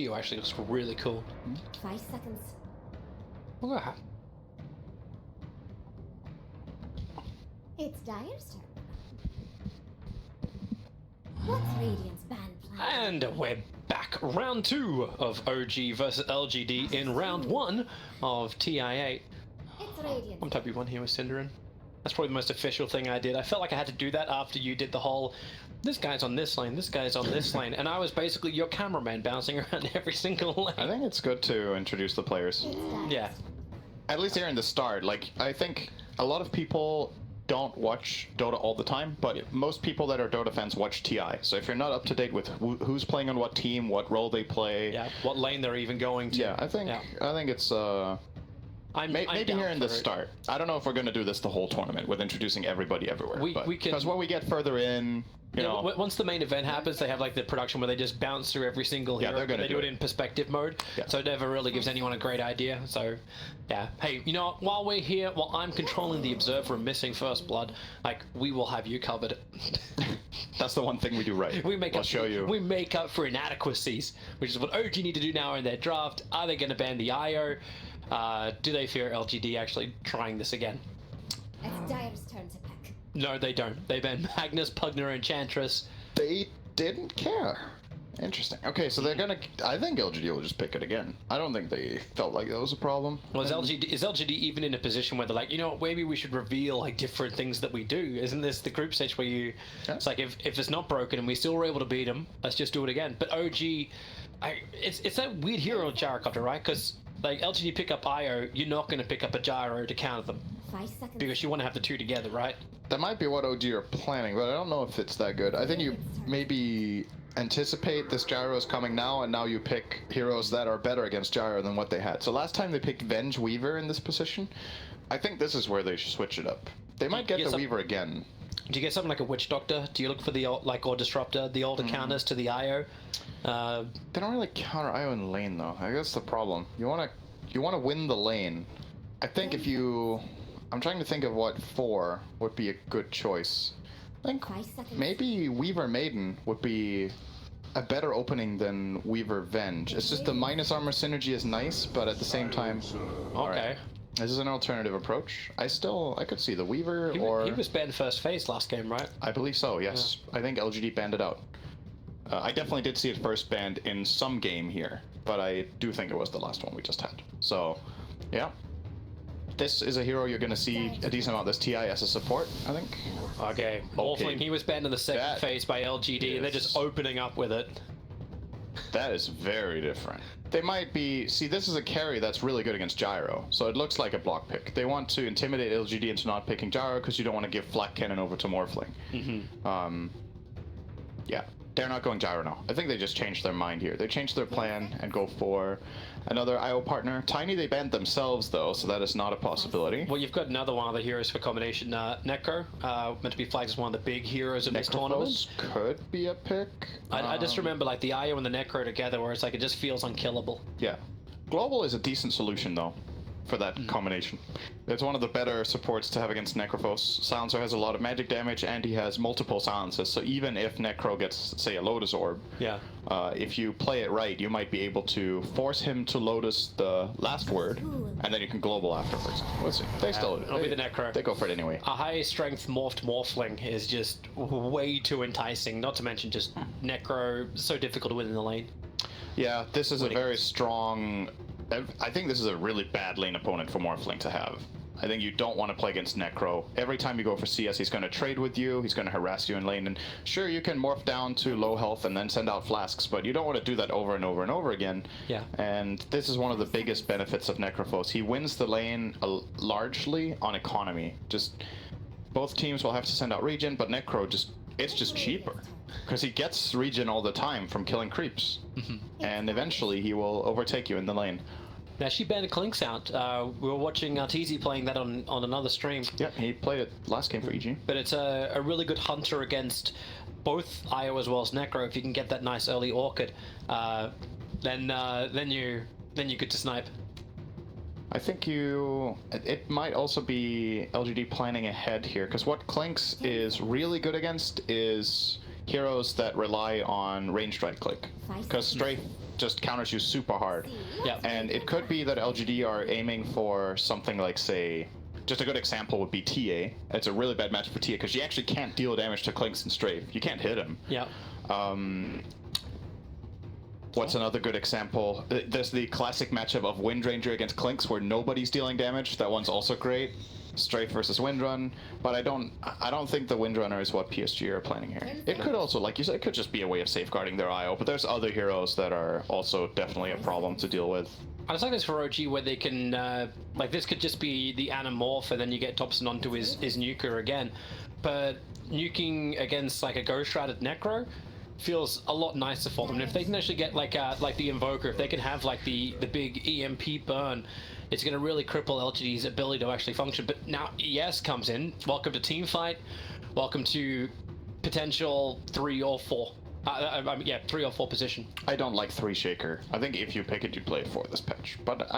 video actually looks really cool. 5 seconds. Look at that. It's Dire's turn. What's Radiant's ban plan? And we're back. Round 2 of OG versus LGD in round 1 of TI8. It's Radiant. I'm typing one here with Cinderin. That's probably the most official thing I did. I felt like I had to do that after you did the whole, this guy's on this lane, this guy's on this lane, and I was basically your cameraman bouncing around every single lane. I think it's good to introduce the players. It's Dire's Yeah. turn. At least here in the start. Like, I think a lot of people don't watch Dota all the time, but most people that are Dota fans watch TI. So if you're not up to date with who's playing on what team, what role they play, Yeah, what lane they're even going to. yeah, I think it's I'm maybe down here in the for it. start. I don't know if we're going to do this the whole tournament with introducing everybody everywhere. We can- because when we get further in, you know, Once the main event happens, they have like the production where they just bounce through every single Yeah, hero. they're gonna They do do it it. in perspective mode, Yeah. so it never really gives anyone a great idea. So, yeah. Hey, you know what? While we're here, while I'm controlling the observer and missing first blood, like we will have you covered. that's the one thing we do right. We make I'll up. show you. We make up for inadequacies, which is what OG need to do now in their draft. Are they going to ban the IO? Do they fear LGD actually trying this again? It's Dire's turn to pick. No, they don't. They ban Magnus, Pugner, Enchantress. They didn't care. Interesting. Okay, so they're gonna. I think LGD will just pick it again. I don't think they felt like that was a problem. Well, is LGD even in a position where they're like, you know what, maybe we should reveal like different things that we do? Isn't this the group stage where you? Yeah. It's like if it's not broken and we still were able to beat them, let's just do it again. But OG, it's that weird hero gyrocopter, right? Because like LGD pick up IO, you're not going to pick up a gyro to counter them 5 seconds. because you want to have the two together, right? That might be what OG are planning, but I don't know if it's that good. I think you maybe anticipate this gyro is coming now, and now you pick heroes that are better against gyro than what they had. So last time they picked Venge Weaver in this position. I think this is where they should switch it up. They might get the Weaver again. Do you get something like a Witch Doctor? Do you look for the or Disruptor, the older counters to the IO? They don't really counter IO in lane though. I guess the problem. You wanna win the lane. I think if you, I'm trying to think of what 4 would be a good choice. I think 5 seconds. maybe Weaver Maiden would be a better opening than Weaver Venge. It's just the minus armor synergy is nice, but at the same time, Okay. this is an alternative approach. I could see the Weaver or He was banned first phase last game, right? I believe so. Yes, I think LGD banned it out. I definitely did see it first banned in some game here, but I do think it was the last one we just had. So, yeah. This is a hero you're going to see a decent amount. This TI as a support, I think. Okay. Morphling, he was banned in the second That phase by LGD, and they're just is- opening up with it. That is very different. They might be... See, this is a carry that's really good against Gyro, so it looks like a block pick. They want to intimidate LGD into not picking Gyro because you don't want to give Flak Cannon over to Morphling. Yeah. They're not going Gyro now. I think they just changed their mind here. They changed their plan and go for another IO partner. Tiny they banned themselves though, so that is not a possibility. Well, you've got another one of the heroes for combination, Necro, meant to be flagged as one of the big heroes in this tournament. Necrophos could be a pick. I just remember like the IO and the Necro together, where it's like it just feels unkillable. Yeah. Global is a decent solution though for that combination. It's one of the better supports to have against Necrophos. Silencer has a lot of magic damage and he has multiple silences, so even if Necro gets, say, a Lotus Orb, Yeah. if you play it right, you might be able to force him to Lotus the last word, and then you can global afterwards. Let's see. They still... it'll be the Necro. They go for it anyway. A high strength morphed Morphling is just way too enticing, not to mention just Necro, so difficult to win in the lane. Yeah, this is a very strong... I think this is a really bad lane opponent for Morphling to have. I think you don't want to play against Necro. Every time you go for CS, he's going to trade with you, he's going to harass you in lane, and sure, you can morph down to low health and then send out flasks, but you don't want to do that over and over and over again. Yeah. And this is one of the biggest benefits of Necrophos. He wins the lane largely on economy. Just both teams will have to send out regen, but Necro it's just cheaper because he gets regen all the time from killing creeps, and eventually he will overtake you in the lane. Now she banned Clinks out. We were watching TZ playing that on another stream. Yeah, he played it last game for EG. But it's a really good hunter against both IO as well as Necro. If you can get that nice early Orchid, then you're good to snipe. I think it might also be LGD planning ahead here, because what Clinks is really good against is heroes that rely on ranged right click. Because Strafe just counters you super hard. Yeah. And it could be that LGD are aiming for something like, say, just a good example would be TA. It's a really bad match for TA because you actually can't deal damage to Clinks and Strafe. You can't hit him. Yeah. What's another good example? There's the classic matchup of Wind Ranger against Clinks where nobody's dealing damage. That one's also great. Strafe versus Windrun, but I don't think the Windrunner is what PSG are planning here. It could also, like you said, it could just be a way of safeguarding their IO, but there's other heroes that are also definitely a problem to deal with. I just like this for OG where they can, like this could just be the Animorph and then you get Thompson onto his nuker again, but nuking against like a Ghost Shrouded Necro feels a lot nicer for them. And if they can actually get like the Invoker, if they can have like the big EMP burn, it's going to really cripple LGD's ability to actually function. But now ES comes in. Welcome to Teamfight. Welcome to potential 3 or 4. Yeah, 3 or 4 position. I don't like 3 Shaker. I think if you pick it, you play it 4 this patch. But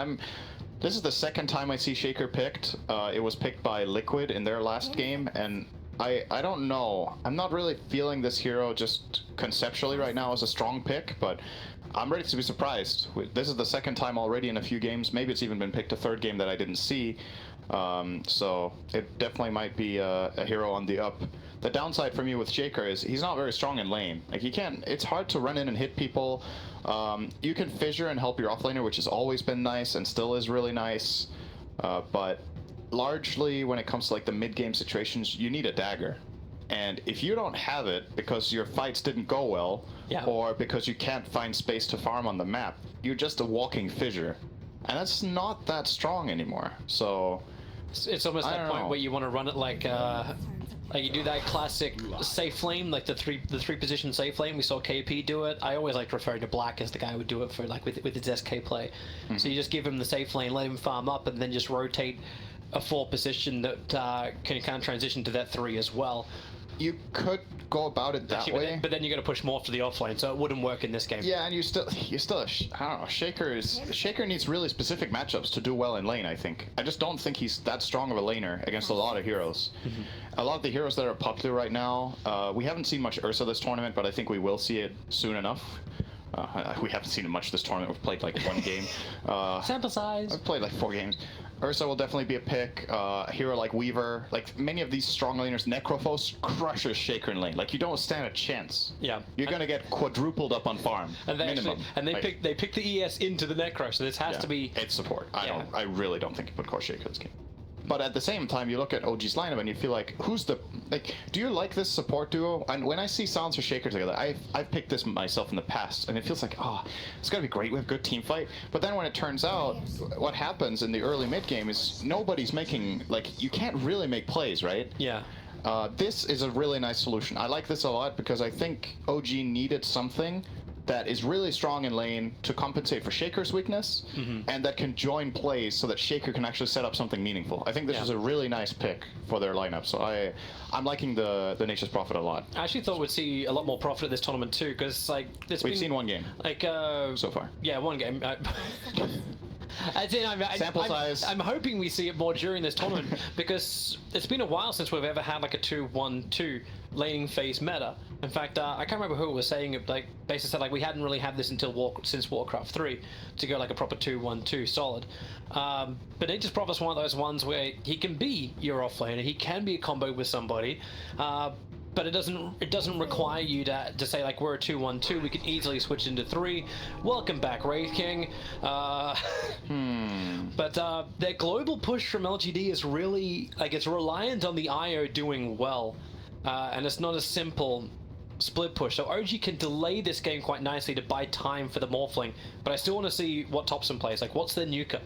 this is the second time I see Shaker picked. It was picked by Liquid in their last game, and I don't know. I'm not really feeling this hero just conceptually right now as a strong pick, but I'm ready to be surprised. This is the second time already in a few games. Maybe it's even been picked a 3rd game that I didn't see. So it definitely might be a hero on the up. The downside for me with Shaker is he's not very strong in lane. Like it's hard to run in and hit people. You can fissure and help your offlaner, which has always been nice and still is really nice. But largely when it comes to like the mid-game situations, you need a dagger. And if you don't have it because your fights didn't go well, or because you can't find space to farm on the map, you're just a walking fissure. And that's not that strong anymore. So it's almost that point where you want to run it like you do that classic safe flame, like the three position safe flame. We saw KP do it. I always liked referring to Black as the guy who would do it for like with his SK play. Mm-hmm. So you just give him the safe lane, let him farm up, and then just rotate a 4 position that can kind of transition to that 3 as well. You could go about it that way, but then you're going to push more to the offlane, so it wouldn't work in this game. Yeah, and you still I don't know. Shaker needs really specific matchups to do well in lane. I think. I just don't think he's that strong of a laner against a lot of heroes. Mm-hmm. A lot of the heroes that are popular right now, we haven't seen much Ursa this tournament, but I think we will see it soon enough. We haven't seen it much this tournament. We've played like 1 game. Sample size. I've played like 4 games. Ursa will definitely be a pick. A hero like Weaver, like many of these strong laners, Necrophos crushes Shaker in lane. Like you don't stand a chance. Yeah. You're gonna get quadrupled up on farm. And they minimum. They pick the ES into the Necro, so this has to be. It's support. I really don't think you put core Shaker this game. But at the same time, you look at OG's lineup and you feel like, do you like this support duo? And when I see Silence or Shaker together, I've picked this myself in the past, and it feels like, it's gonna be great. We have good team fight. But then when it turns out, what happens in the early mid game is nobody's making, you can't really make plays, right? Yeah. This is a really nice solution. I like this a lot because I think OG needed something that is really strong in lane to compensate for Shaker's weakness, and that can join plays so that Shaker can actually set up something meaningful. I think this is a really nice pick for their lineup, so I'm liking the Nature's Prophet a lot. I actually thought we'd see a lot more Prophet at this tournament too, because we've seen 1 game so far. Yeah, 1 game. Sample size. I'm hoping we see it more during this tournament because it's been a while since we've ever had like a 2-1-2 laning phase meta. In fact, I can't remember who was saying it. Like, basically said we hadn't really had this since Warcraft 3 to go like a proper 2-1-2 solid. But Nature's Prophet's one of those ones where he can be your offlaner, he can be a combo with somebody. But it doesn't require you to say like we're a 2-1-2. We can easily switch into 3. Welcome back, Wraith King. But their global push from LGD is really it's reliant on the IO doing well, and it's not a simple split push. So OG can delay this game quite nicely to buy time for the Morphling. But I still want to see what Thompson plays. Like, what's their nuker?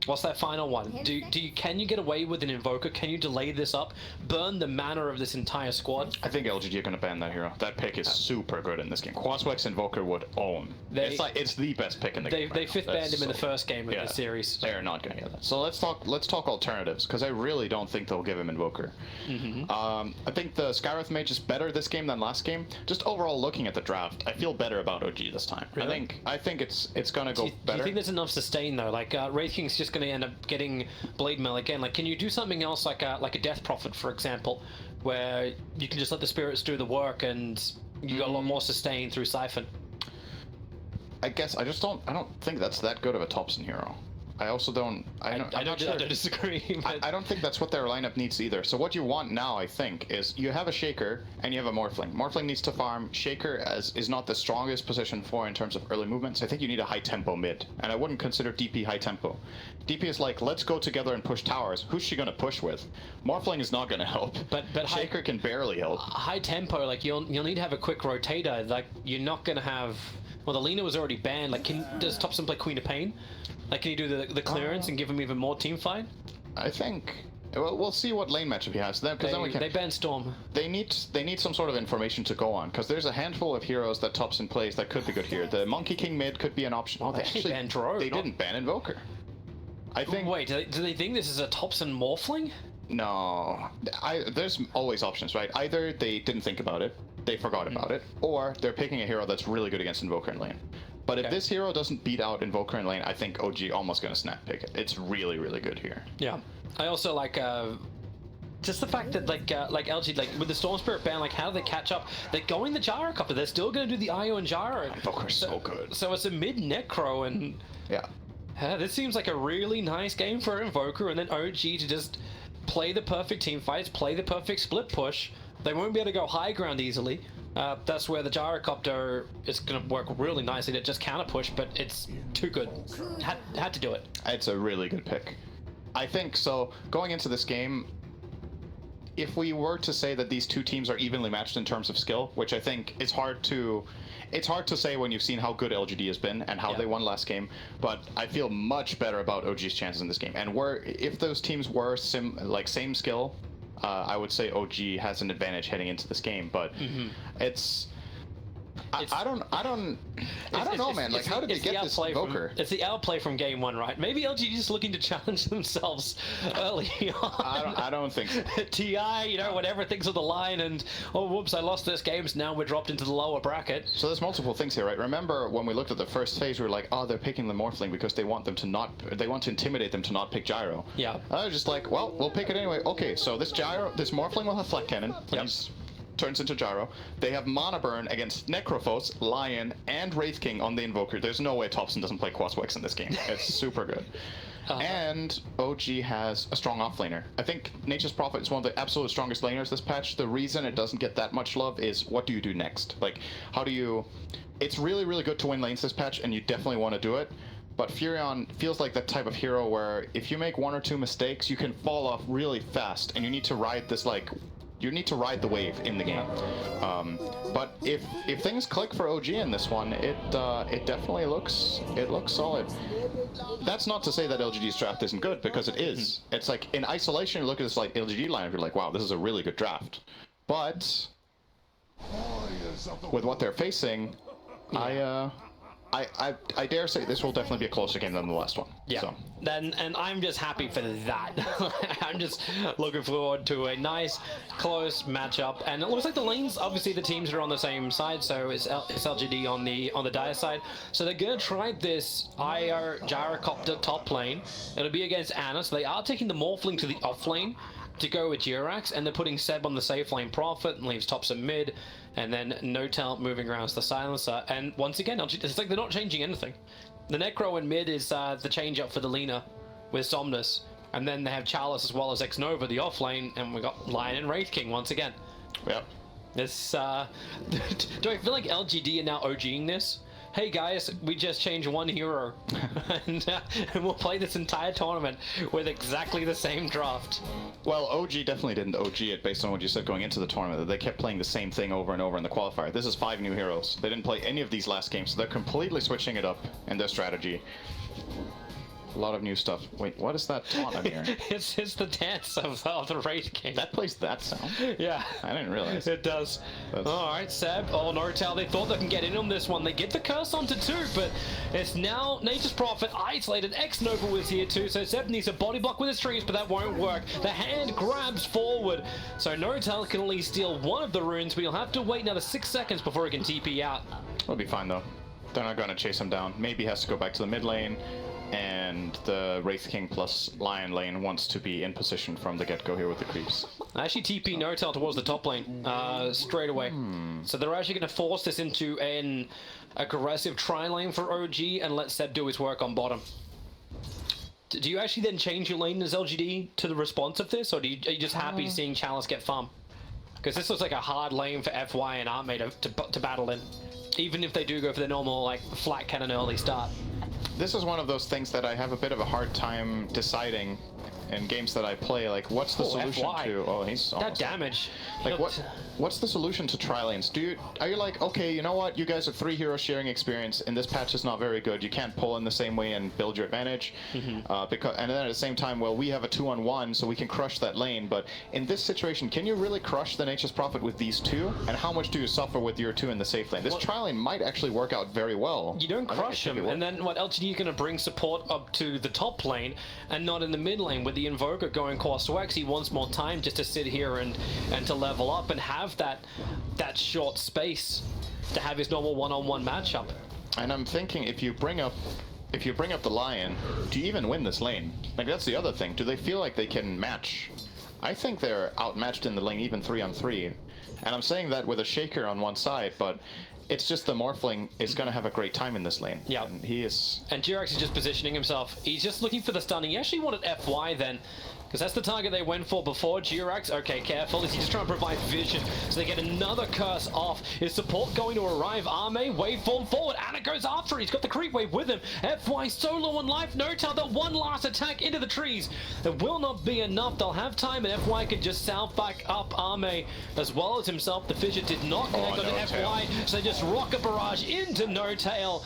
What's that final one? Can you get away with an Invoker? Can you delay this up? Burn the mana of this entire squad? I think LGD are going to ban that hero. That pick is super good in this game. Quaswex Invoker would own. It's the best pick in the game. They 5th banned him in the first game of the series. They are not going to get that. So let's talk alternatives, because I really don't think they'll give him Invoker. I think the Skywrath Mage is better this game than last game. Just overall looking at the draft, I feel better about OG this time. Really? I think it's going to go better. Do you think there's enough sustain though? Like Wraith King's just going to end up getting Blade Mail again. Like, can you do something else like a Death Prophet, for example, where you can just let the spirits do the work and you got a lot more sustain through Siphon? I guess I don't think that's that good of a Thompson hero. I also don't. I don't disagree. But... I don't think that's what their lineup needs either. So what you want now, I think, is you have a Shaker and you have a Morphling. Morphling needs to farm. Shaker is not the strongest position for in terms of early movements. I think you need a high tempo mid, and I wouldn't consider DP high tempo. DP is like, let's go together and push towers. Who's she gonna push with? Morphling is not gonna help. But Shaker can barely help. High tempo, like you'll need to have a quick rotator. Like you're not gonna have. Well, the Lina was already banned. Like, does Thompson play Queen of Pain? Like, can you do the clearance and give him even more team fight? I think. Well, we'll see what lane matchup he has. Then we can. They ban Storm. They need some sort of information to go on, because there's a handful of heroes that Thompson plays that could be good here. The Monkey King mid could be an option. Oh, they actually banned Drone. They didn't ban Invoker. I think. Wait, do they think this is a Thompson Morphling? No, there's always options, right? Either they didn't think about it, they forgot about it, or they're picking a hero that's really good against Invoker in lane. But if this hero doesn't beat out Invoker in lane, I think OG almost gonna snap pick it. It's really, really good here. Yeah, I also like just the fact that like LG, like with the Storm Spirit ban, like how do they catch up? They're going the Gyrocopter. They're still gonna do the IO and Gyro. Invoker's so good. So it's a mid Necro, and this seems like a really nice game for Invoker, and then OG to just play the perfect team fights, play the perfect split push. They won't be able to go high ground easily. That's where the Gyrocopter is going to work really nicely to just counter push, but it's too good. Had to do it. It's a really good pick. I think so. Going into this game, if we were to say that these two teams are evenly matched in terms of skill, which I think is hard to say when you've seen how good LGD has been and how they won last game, but I feel much better about OG's chances in this game. And if those teams were same skill, I would say OG has an advantage heading into this game, but I don't know, man. Like, how did they get this Invoker? It's the outplay from game one, right? Maybe LG just looking to challenge themselves early on. I don't think so. TI, whatever things on the line, and oh, whoops, I lost this game, so now we're dropped into the lower bracket. So there's multiple things here, right? Remember when we looked at the first phase, we were like, oh, they're picking the Morphling because they want to intimidate them to not pick Gyro. Yeah. I was just like, well, we'll pick it anyway. Okay, so this Morphling will have Flat Cannon. Yep. Turns into Gyro. They have Mana Burn against Necrophos, Lion, and Wraith King on the Invoker. There's no way Thompson doesn't play Quaswex in this game. It's super good. And OG has a strong offlaner. I think Nature's Prophet is one of the absolute strongest laners this patch. The reason it doesn't get that much love is what do you do next? Like, how do you... It's really, really good to win lanes this patch, and you definitely want to do it. But Furion feels like that type of hero where if you make one or two mistakes, you can fall off really fast, and you need to ride this, you need to ride the wave in the game. But if things click for OG in this one, it definitely looks solid. That's not to say that LGD's draft isn't good, because it is. It's like in isolation, you look at this LGD lineup, you're like, wow, this is a really good draft. But with what they're facing, I dare say this will definitely be a closer game than the last one. Yeah. So. And I'm just happy for that. I'm just looking forward to a nice, close matchup. And it looks like the lanes, obviously the teams are on the same side, so it's LGD on the Dire side. So they're gonna try this IR Gyrocopter top lane. It'll be against Anna, so they are taking the Morphling to the off lane to go with Jirax, and they're putting Seb on the safe lane Prophet and leaves Thompson mid, and then Notel moving around as the silencer. And once again, it's like they're not changing anything. The Necro in mid is the change up for the Lina with Somnus, and then they have Chalice as well as X-Nova the off lane, and we got Lion and Wraith King once again. Yep. This do I feel like LGD are now OGing this? Hey guys, we just changed one hero, and we'll play this entire tournament with exactly the same draft. Well, OG definitely didn't OG it based on what you said going into the tournament, that they kept playing the same thing over and over in the qualifier. This is 5 new heroes. They didn't play any of these last games, so they're completely switching it up in their strategy. A lot of new stuff. Wait, what is that taunt on here? It's the dance of the Wraith King. That plays that sound? Yeah. I didn't realize. It does. Alright, Seb. Oh, Nortel, they thought they can get in on this one. They get the curse onto 2, but it's now Nature's Prophet isolated. X-Nova was here too, so Seb needs a body block with his trees, but that won't work. The hand grabs forward, so Nortel can at least steal one of the runes, but he'll have to wait another 6 seconds before he can TP out. It'll be fine though. They're not going to chase him down. Maybe he has to go back to the mid lane. And the Wraith King plus Lion lane wants to be in position from the get-go here with the creeps. I actually TP Notel towards the top lane straight away. So they're actually going to force this into an aggressive tri lane for OG and let Seb do his work on bottom. Do you actually then change your lane as LGD to the response of this, or are you just happy seeing Chalice get farm? Because this looks like a hard lane for FY and Artmate to battle in, even if they do go for the normal like flat cannon early start. This is one of those things that I have a bit of a hard time deciding in games that I play. Like, what's the solution FY. to? Oh, he's That damage. like what's the solution to tri-lanes? Are you like, okay, you know what, you guys are 3 heroes sharing experience, and this patch is not very good, you can't pull in the same way and build your advantage, and then at the same time, well, we have a 2-on-1, so we can crush that lane, but in this situation, can you really crush the Nature's Prophet with these two? And how much do you suffer with your 2 in the safe lane? This tri-lane might actually work out very well. You don't crush him, and then what, LGD is going to bring support up to the top lane and not in the mid lane with the Invoker going course to X. He wants more time just to sit here and to level up and have that short space to have his normal one-on-one matchup. And I'm thinking, if you bring up the Lion, do you even win this lane? Like, that's the other thing. Do they feel like they can match? I think they're outmatched in the lane, even 3-on-3. And I'm saying that with a Shaker on one side, but it's just the Morphling is going to have a great time in this lane. Yeah. And he is... And Jirax is just positioning himself. He's just looking for the stun. He actually wanted FY then, because that's the target they went for before. Jirax, okay, careful. Is he just trying to provide vision so they get another curse off? Is support going to arrive? Arme, waveform forward. Anna goes after. He's got the creep wave with him. FY solo on life. No tell that one last attack into the trees. It will not be enough. They'll have time, and FY can just south back up Arme as well as himself. The fissure did not connect onto FY, so they just rocket barrage into No Tail.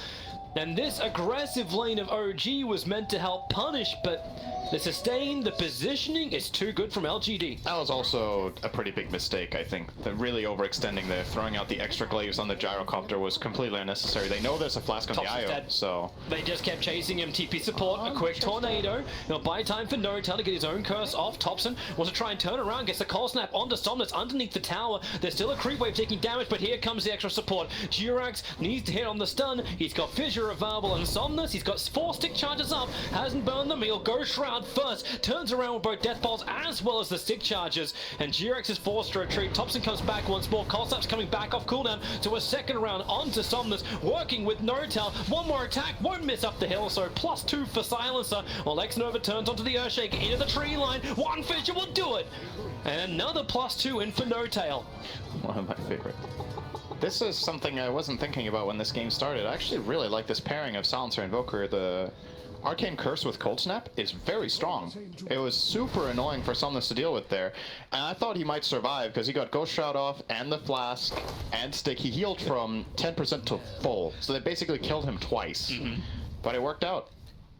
And this aggressive lane of OG was meant to help punish, but the sustain, the positioning is too good from LGD. That was also a pretty big mistake, I think. They're really overextending there. Throwing out the extra glaives on the gyrocopter was completely unnecessary. They know there's a flask on the IO, so... They just kept chasing him. TP support, a quick tornado. He'll buy time for No Tail to get his own curse off. Thompson wants to try and turn around, gets the cold snap onto Somnus underneath the tower. There's still a creep wave taking damage, but here comes the extra support. Jirax needs to hit on the stun. He's got Fissure available, and Somnus, he's got 4 stick charges up, hasn't burned them. He'll go Shroud first, turns around with both death balls as well as the stick charges, and Jirax is forced to retreat. Thompson comes back once more. Cold snap's coming back off cooldown to a second round onto Somnus, working with No Tail. One more attack, won't miss up the hill, so +2 for Silencer. While X-Nova turns onto the Earthshaker into the tree line. One Fissure will do it, and another +2 in for No Tail. One of my favorite. This is something I wasn't thinking about when this game started. I actually really like this pairing of Silencer Invoker. The Arcane Curse with Cold Snap is very strong. It was super annoying for Somnus to deal with there. And I thought he might survive because he got Ghost Shroud off and the Flask and Stick. He healed from 10% to full. So they basically killed him twice. But it worked out.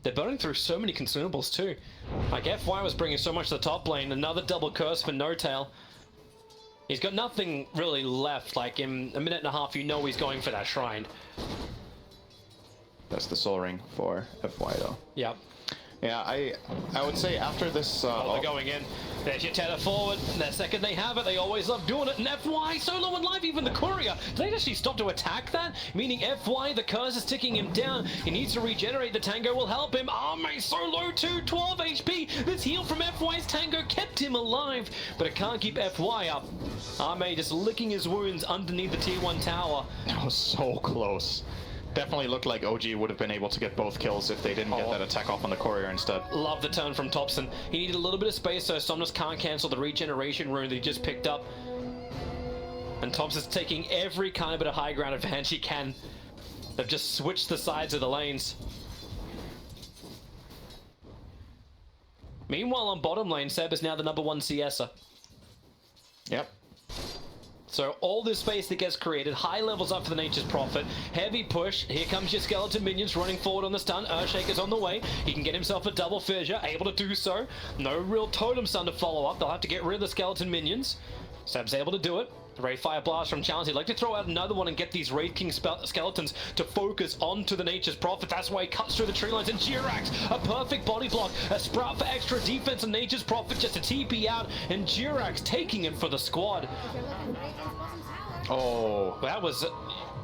They're burning through so many consumables too. Like FY was bringing so much to the top lane. Another double curse for No Tail. He's got nothing really left. Like in a minute and a half, you know he's going for that shrine. That's the Soul Ring for FY though. Yep. Yeah, I would say after this... they're going in. There's your tether forward. The second they have it, they always love doing it. And FY, solo and life, even the courier. Did they actually stop to attack that? Meaning FY, the curse is ticking him down. He needs to regenerate. The Tango will help him. Arme solo too, 12 HP. This heal from FY's Tango kept him alive, but it can't keep FY up. Arme just licking his wounds underneath the tier 1 tower. That was so close. Definitely looked like OG would have been able to get both kills if they didn't get that attack off on the courier instead. Love the turn from Thompson. He needed a little bit of space so Somnus can't cancel the regeneration rune that he just picked up. And Thompson's taking every kind of bit of high ground advantage he can. They've just switched the sides of the lanes. Meanwhile on bottom lane, Seb is now the #1 CS'er. Yep. So all this space that gets created, high levels up for the Nature's Prophet, heavy push, here comes your skeleton minions running forward on the stun, Earthshaker's on the way, he can get himself a double fissure, able to do so, no real totem stun to follow up, they'll have to get rid of the skeleton minions, Seb's able to do it. Ray Fire Blast from Challenge. He'd like to throw out another one and get these Raid King skeletons to focus onto the Nature's Prophet. That's why he cuts through the tree lines. And Jirax, a perfect body block. A Sprout for extra defense. And Nature's Prophet just a TP out. And Jirax taking it for the squad. Oh, that was...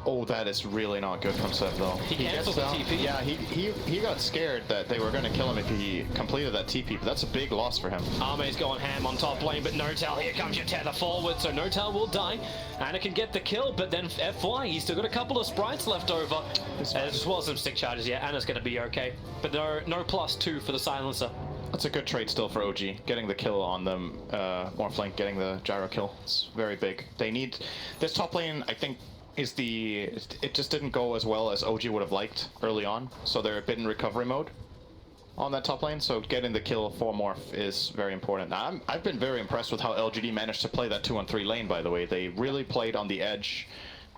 Oh, that is really not good from Seb though. He cancels the TP. Yeah, he got scared that they were going to kill him if he completed that TP, but that's a big loss for him. Arme's going ham on top lane, but Notel, here comes your tether forward, so Notel will die. Anna can get the kill, but then FY, he's still got a couple of sprites left over, as well as some stick charges. Yeah, Anna's going to be okay, but no +2 for the silencer. That's a good trade still for OG. Getting the kill on them, Morphling, getting the gyro kill. It's very big. They need this top lane. I think it just didn't go as well as OG would have liked early on. So they're a bit in recovery mode on that top lane. So getting the kill for Morph is very important. Now, I've been very impressed with how LGD managed to play that 2-on-3 lane. By the way, they really played on the edge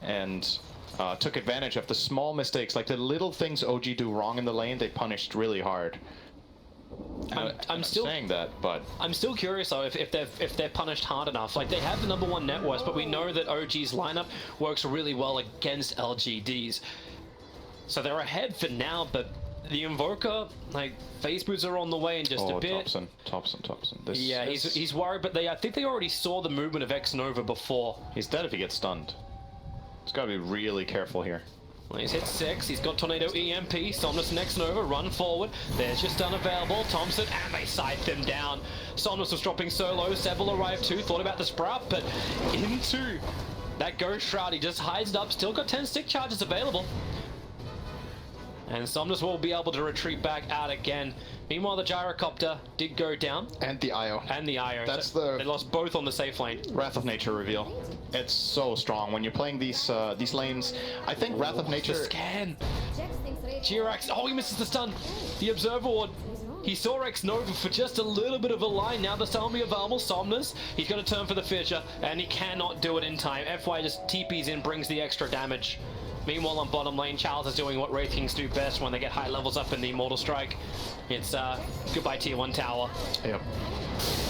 and took advantage of the small mistakes, like the little things OG do wrong in the lane. They punished really hard. I'm still saying that, but I'm still curious though if they're punished hard enough. Like, they have the #1 net worth, but we know that OG's lineup works really well against LGDs, so they're ahead for now. But the Invoker, like, phase boots are on the way in just a bit. Thompson. Yeah, he's worried, but I think they already saw the movement of X Nova before. He's dead if he gets stunned. He's got to be really careful here. Well, he's hit 6, he's got Tornado EMP, Somnus next Nova, run forward, there's your stun available, Thompson, and they scythe him down. Somnus was dropping so low, Seville arrived too, thought about the sprout, but into that Ghost Shroud, he just hides it up, still got 10 stick charges available. And Somnus will be able to retreat back out again. Meanwhile, the Gyrocopter did go down. And the IO. They lost both on the safe lane. Wrath of Nature reveal. It's so strong when you're playing these lanes. I think Wrath of Nature. Scan. Jirax. Oh, he misses the stun. The Observer Ward. He saw X Nova for just a little bit of a line. Now the stun will be available. Somnus. He's got to turn for the Fissure, and he cannot do it in time. FY just TPs in, brings the extra damage. Meanwhile, on bottom lane, Charles is doing what Wraith Kings do best when they get high levels up in the Immortal Strike. It's goodbye tier 1 tower. Yep.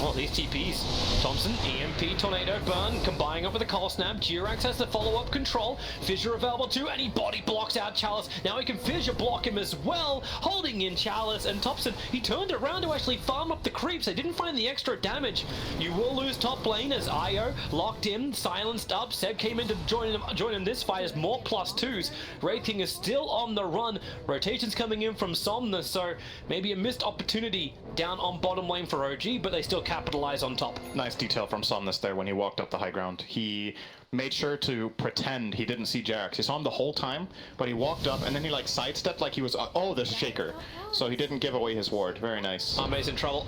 Well, these TPs. Thompson, EMP, Tornado, Burn, combining up with a Cold Snap. Jirax has the follow-up control. Fissure available too, and he body blocks out Chalice. Now he can Fissure block him as well, holding in Chalice. And Thompson, he turned around to actually farm up the creeps. They didn't find the extra damage. You will lose top lane as Io locked in, silenced up. Seb came in to join him this fight as more +2s. Wraith King is still on the run. Rotations coming in from Somnus, so maybe a missed opportunity down on bottom lane for OG, but they still capitalize on top. Nice Detail from Somnus there when he walked up the high ground. He made sure to pretend he didn't see Jerax. He saw him the whole time, but he walked up and then he like sidestepped like he was, oh, there's a Shaker. So he didn't give away his ward. Very nice. Arme's in trouble.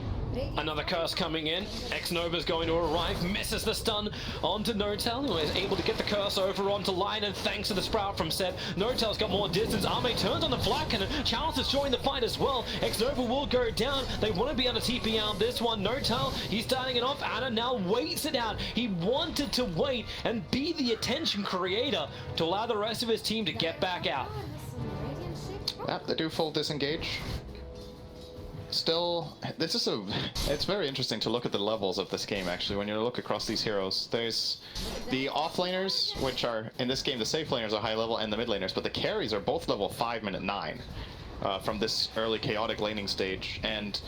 Another curse coming in. X-Nova's going to arrive, misses the stun onto Notel, who is able to get the curse over onto line, and thanks to the sprout from Seb, Notel's got more distance. Arme turns on the flak, and Charles has joined the fight as well. X-Nova will go down. They want to be able to TP out this one. Notel, he's starting it off. Anna now waits it out. He wanted to wait and be the attention creator to allow the rest of his team to get back out. Yep, they do full disengage. Still, it's very interesting to look at the levels of this game, actually, when you look across these heroes. There's the offlaners, which are, in this game, the safe laners are high level, and the mid laners, but the carries are both level 5 and 9 from this early chaotic laning stage. And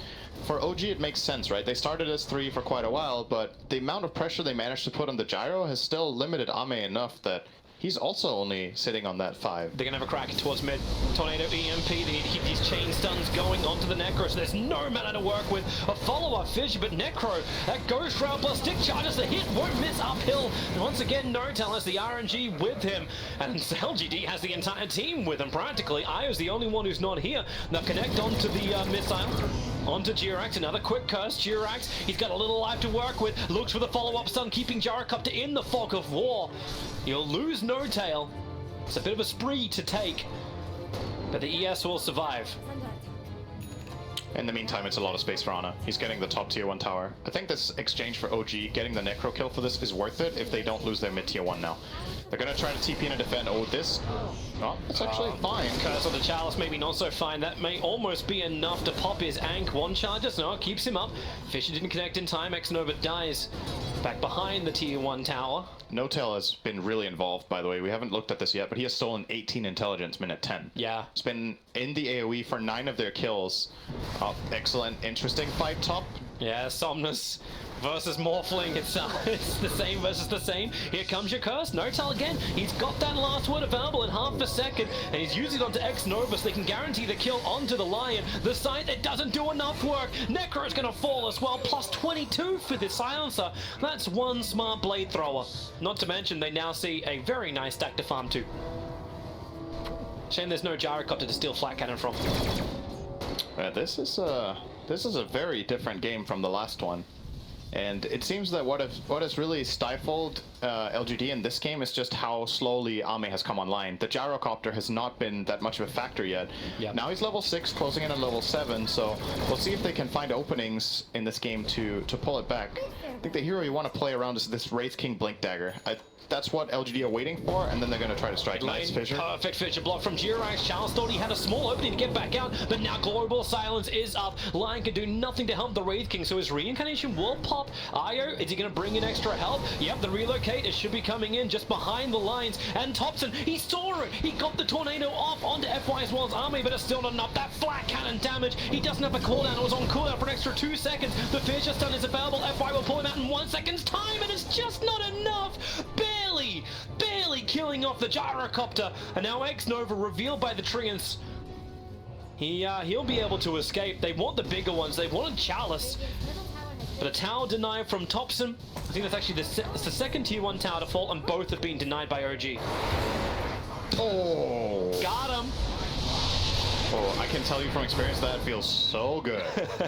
for OG, it makes sense, right? They started as 3 for quite a while, but the amount of pressure they managed to put on the gyro has still limited Ame enough that he's also only sitting on that 5. They're going to have a crack towards mid. Tornado EMP, they need to keep these chain stuns going onto the Necro, so there's no mana to work with. A follow-up Fissure, but Necro, that Ghost Shroud plus stick charges, the hit won't miss uphill. And once again, Notel has the RNG with him, and LGD has the entire team with him, practically. Io's the only one who's not here. Now connect onto the missile. Onto Jirax, another quick curse. Jirax, he's got a little life to work with. Looks for the follow-up stun, keeping Gyrocopter in the fog of war. You'll lose Notail. It's a bit of a spree to take, but the ES will survive. In the meantime, it's a lot of space for Ana. He's getting the top tier 1 tower. I think this exchange for OG, getting the Necro kill for this is worth it if they don't lose their mid tier 1 now. They're going to try to TP and defend. Oh, this... Oh, it's actually fine. Curse on the Chalice, maybe not so fine. That may almost be enough to pop his Ankh. 1 charges, no, it keeps him up. Fissure didn't connect in time. X-Nova dies back behind the tier 1 tower. Notel has been really involved, by the way. We haven't looked at this yet, but he has stolen 18 intelligence minute 10. Yeah. He's been in the AoE for 9 of their kills. Oh, excellent. Interesting fight top. Yeah, Somnus versus Morphling. It's the same versus the same. Here comes your curse. Notal again. He's got that last word available in half a second, and he's using it onto X-Nova so they can guarantee the kill onto the Lion. The side that doesn't do enough work. Necro's going to fall as well. Plus 22 for the Silencer. That's one smart Blade Thrower. Not to mention they now see a very nice stack to farm too. Shame there's no Gyrocopter to steal Flat Cannon from. This is a very different game from the last one, and it seems that what has really stifled LGD in this game is just how slowly Ame has come online. The Gyrocopter has not been that much of a factor yet. Yep. Now he's level 6, closing in on level 7, so we'll see if they can find openings in this game to pull it back. I think the hero you want to play around is this Wraith King Blink Dagger. That's what LGD are waiting for, and then they're going to try to strike. Nice fissure. Perfect fissure block from Jirax. Charles thought he had a small opening to get back out, but now Global Silence is up. Lion can do nothing to help the Wraith King, so his reincarnation will pop. Io, is he going to bring in extra help? Yep, the relocate is should be coming in just behind the lines, and Thompson, he saw it. He got the tornado off onto FY as well as Army, but it's still not enough. That flat cannon damage. He doesn't have a cooldown. It was on cooldown for an extra 2 seconds. The fissure stun is available. FY will pull him out in 1 second's time, and it's just not enough. Barely killing off the Gyrocopter, and now X-Nova revealed by the Treants. He'll be able to escape. They want the bigger ones. They wanted Chalice, but a tower denied from Thompson. I think that's actually it's the second tier 1 tower to fall, and both have been denied by OG. Oh, Got him. Oh, I can tell you from experience that feels so good.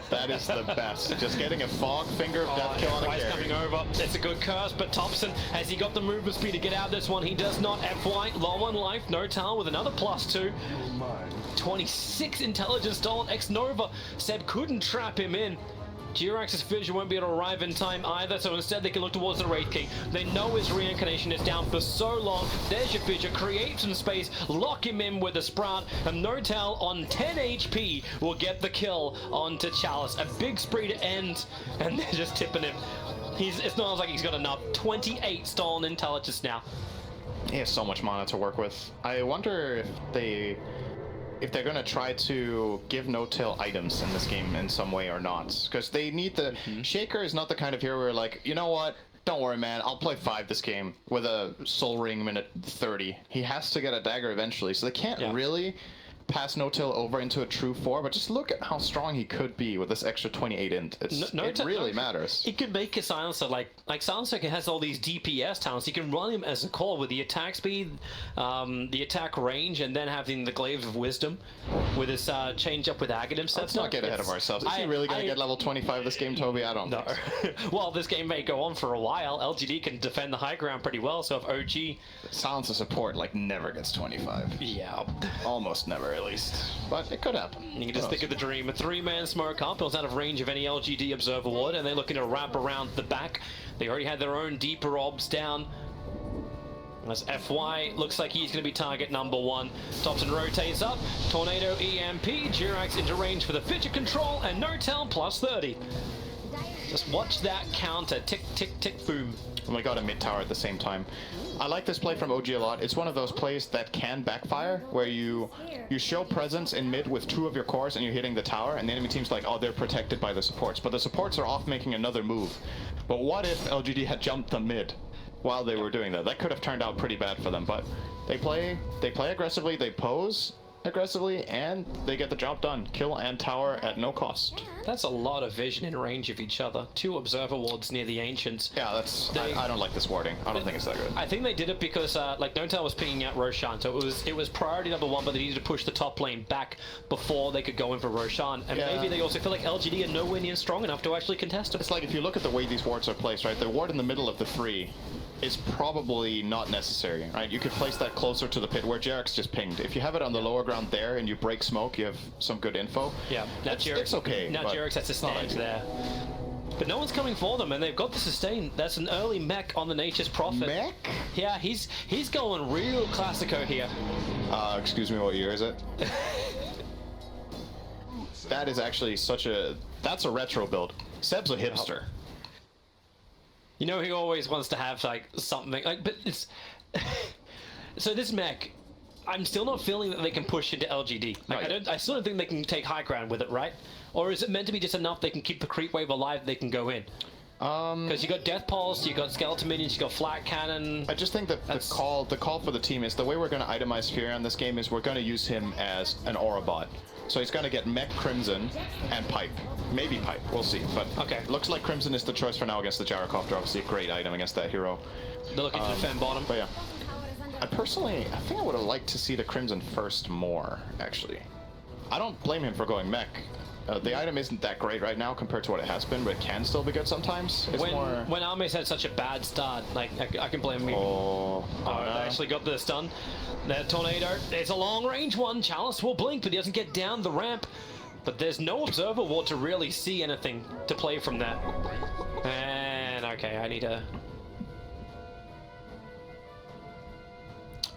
That is the best. Just getting a fog finger of death kill on a carry. Coming over. It's a good curse, but Thompson, has he got the movement speed to get out of this one? He does not. FY, low on life, no tower with another +2. 26 intelligence stolen. X-Nova said couldn't trap him in. Jirax's vision won't be able to arrive in time either, so instead they can look towards the Wraith King. They know his reincarnation is down for so long. There's your vision, create some space, lock him in with a Sprout, and Notal on 10 HP will get the kill onto Chalice. A big spree to end, and they're just tipping him. It's not like he's got enough. 28 stolen intelligence now. He has so much mana to work with. I wonder if they're going to try to give no-tail items in this game in some way or not. Because they need the... Shaker is not the kind of hero where like, you know what? Don't worry, man. I'll play 5 this game with a Soul Ring minute 30. He has to get a dagger eventually, so they can't really pass no-tail over into a true 4, but just look at how strong he could be with this extra 28 int. It really matters. He could make a Silencer like Silencer has all these DPS talents. He can run him as a core with the attack speed, the attack range, and then having the Glaive of Wisdom with his change up with Aghanim. Let's not get ahead of ourselves. Is he really going to get level 25 this game, Toby? I don't know. Well, this game may go on for a while. LGD can defend the high ground pretty well, so if OG... Silencer support like never gets 25. Yeah. Almost never, at least. But it could happen. You can just think of the dream. A 3-man smoke up. It was out of range of any LGD Observer Ward, and they're looking to wrap around the back. They already had their own deeper obs down. As FY looks like he's going to be target number 1. Thompson rotates up. Tornado EMP. Jirax into range for the fidget control, and Notel plus 30. Just watch that counter. Tick, tick, tick, boom. And we got a mid tower at the same time. I like this play from OG a lot. It's one of those plays that can backfire, where you show presence in mid with 2 of your cores and you're hitting the tower, and the enemy team's like, oh, they're protected by the supports. But the supports are off making another move. But what if LGD had jumped the mid while they were doing that? That could have turned out pretty bad for them, but they play aggressively, they pose aggressively, and they get the job done. Kill and tower at no cost. That's a lot of vision in range of each other. 2 observer wards near the Ancients. Yeah, I don't like this warding. I don't think it's that good. I think they did it because like Notel was pinging out Roshan, so it was priority number 1, but they needed to push the top lane back before they could go in for Roshan. And maybe they also feel like LGD are nowhere near strong enough to actually contest it. It's like if you look at the way these wards are placed, right? The ward in the middle of the 3 is probably not necessary, right? You could place that closer to the pit where Jerax just pinged. If you have it on the lower ground there and you break smoke, you have some good info. Yeah, it's okay. Now Jerax has to stand there. But no one's coming for them, and they've got the sustain. That's an early mech on the Nature's Prophet. Mech? Yeah, he's going real classico here. Excuse me, what year is it? That is actually that's a retro build. Seb's a hipster. You know, he always wants to have like something like, but it's so this mech, I'm still not feeling that they can push into LGD. Like, Not yet. I still don't think they can take high ground with it, right? Or is it meant to be just enough they can keep the creep wave alive, they can go in? Because you got Death Pulse, you got Skeleton Minions, you got Flat Cannon. I just think that the call for the team is the way we're going to itemize Fury on this game is we're going to use him as an aura bot. So he's going to get Mech, Crimson, and Pipe. Maybe Pipe, we'll see. But Okay. Looks like Crimson is the choice for now against the Gyrocopter. Obviously a great item against that hero. They're looking to defend bottom. But yeah, I think I would have liked to see the Crimson first more, actually. I don't blame him for going Mech. The item isn't that great right now compared to what it has been, but it can still be good sometimes. It's more... When Armes had such a bad start, like, I can blame him. Oh, They actually got the stun. That Tornado, it's a long range one. Chalice will blink, but he doesn't get down the ramp. But there's no Observer Ward to really see anything to play from that. And, okay, I need to...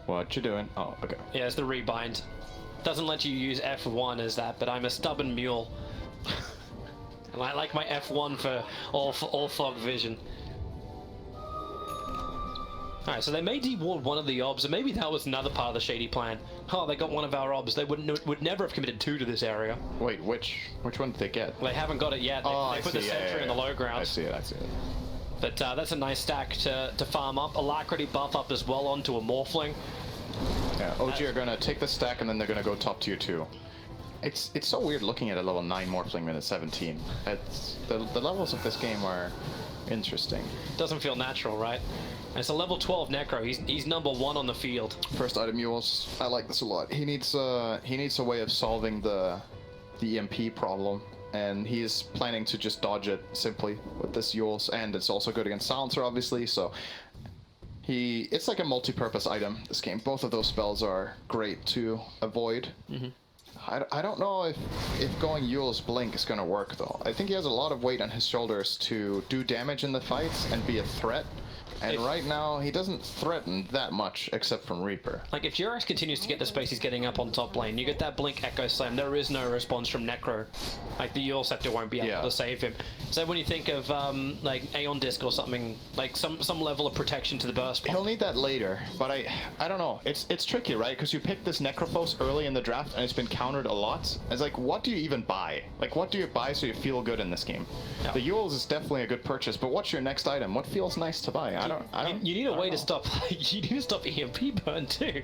What you doing? Oh, okay. Yeah, it's the rebind. Doesn't let you use F1 as that, but I'm a stubborn mule. And I like my F1 for all fog vision. Alright, so they may deward one of the obs, and maybe that was another part of the shady plan. Oh, they got one of our obs. They would never have committed 2 to this area. Wait, which one did they get? They haven't got it yet. They put the sentry in the low ground. I see it. But that's a nice stack to farm up. Alacrity buff up as well onto a Morphling. Yeah, OG are gonna take the stack and then they're gonna go top tier 2. It's so weird looking at a level 9 Morphling minute 17. It's the levels of this game are interesting. Doesn't feel natural, right? And it's a level 12 Necro. He's number 1 on the field. First item Mules. I like this a lot. He needs a way of solving the EMP problem, and he's planning to just dodge it simply with this Yules, and it's also good against Silencer, obviously, so it's like a multi-purpose item, this game. Both of those spells are great to avoid. I don't know if going Yule's Blink is going to work, though. I think he has a lot of weight on his shoulders to do damage in the fights and be a threat. And right now, he doesn't threaten that much, except from Reaper. Like, if Jirax continues to get the space he's getting up on top lane, you get that Blink Echo Slam, there is no response from Necro. Like, the Yule Scepter won't be able to save him. So when you think of, like, Aeon Disc or something, like some level of protection to the burst pump. He'll need that later, but I don't know. It's tricky, right? Because you pick this Necrophos early in the draft, and it's been countered a lot. It's like, what do you even buy? Like, what do you buy so you feel good in this game? Yeah. The Yules is definitely a good purchase, but what's your next item? What feels nice to buy? You need a way to stop. You need to stop EMP burn too.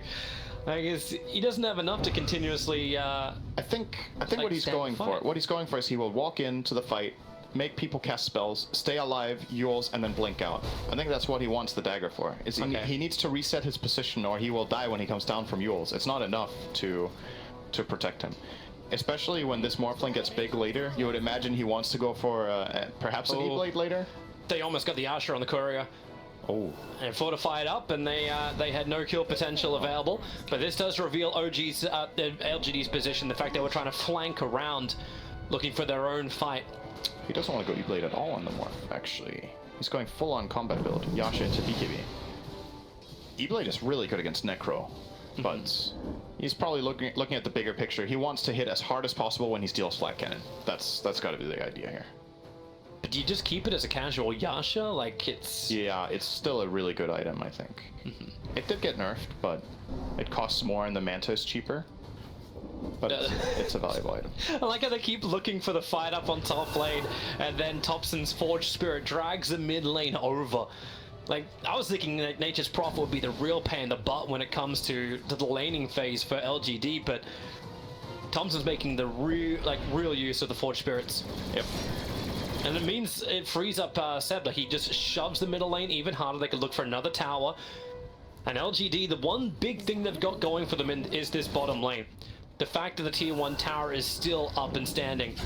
Like, he doesn't have enough to continuously. I think like, what he's going for. What he's going for is he will walk into the fight, make people cast spells, stay alive, Yules, and then blink out. I think that's what he wants the dagger for. He needs to reset his position, or he will die when he comes down from Yules. It's not enough to protect him. Especially when this Morphling gets big later, you would imagine he wants to go for perhaps an E-Blade later. They almost got the Asher on the courier. Oh. And fortified up, and they had no kill potential available. But this does reveal OG's LGD's position. The fact they were trying to flank around, looking for their own fight. He doesn't want to go E-Blade at all on the Morph, actually. He's going full-on combat build. Yasha into BKB. E-Blade is really good against Necro, but he's probably looking at the bigger picture. He wants to hit as hard as possible when he steals Flat Cannon. That's got to be the idea here. But do you just keep it as a casual Yasha? Like, it's... Yeah, it's still a really good item, I think. It did get nerfed, but it costs more and the Manta is cheaper. But it's a valuable item. I like how they keep looking for the fight up on top lane, and then Thompson's Forge Spirit drags the mid lane over. Like, I was thinking that Nature's Prophet would be the real pain in the butt when it comes to the laning phase for LGD, but Thompson's making the real use of the Forge Spirits. Yep. And it means it frees up Sebla. He just shoves the middle lane even harder. They could look for another tower. And LGD, the one big thing they've got going for them is this bottom lane. The fact that the tier 1 tower is still up and standing.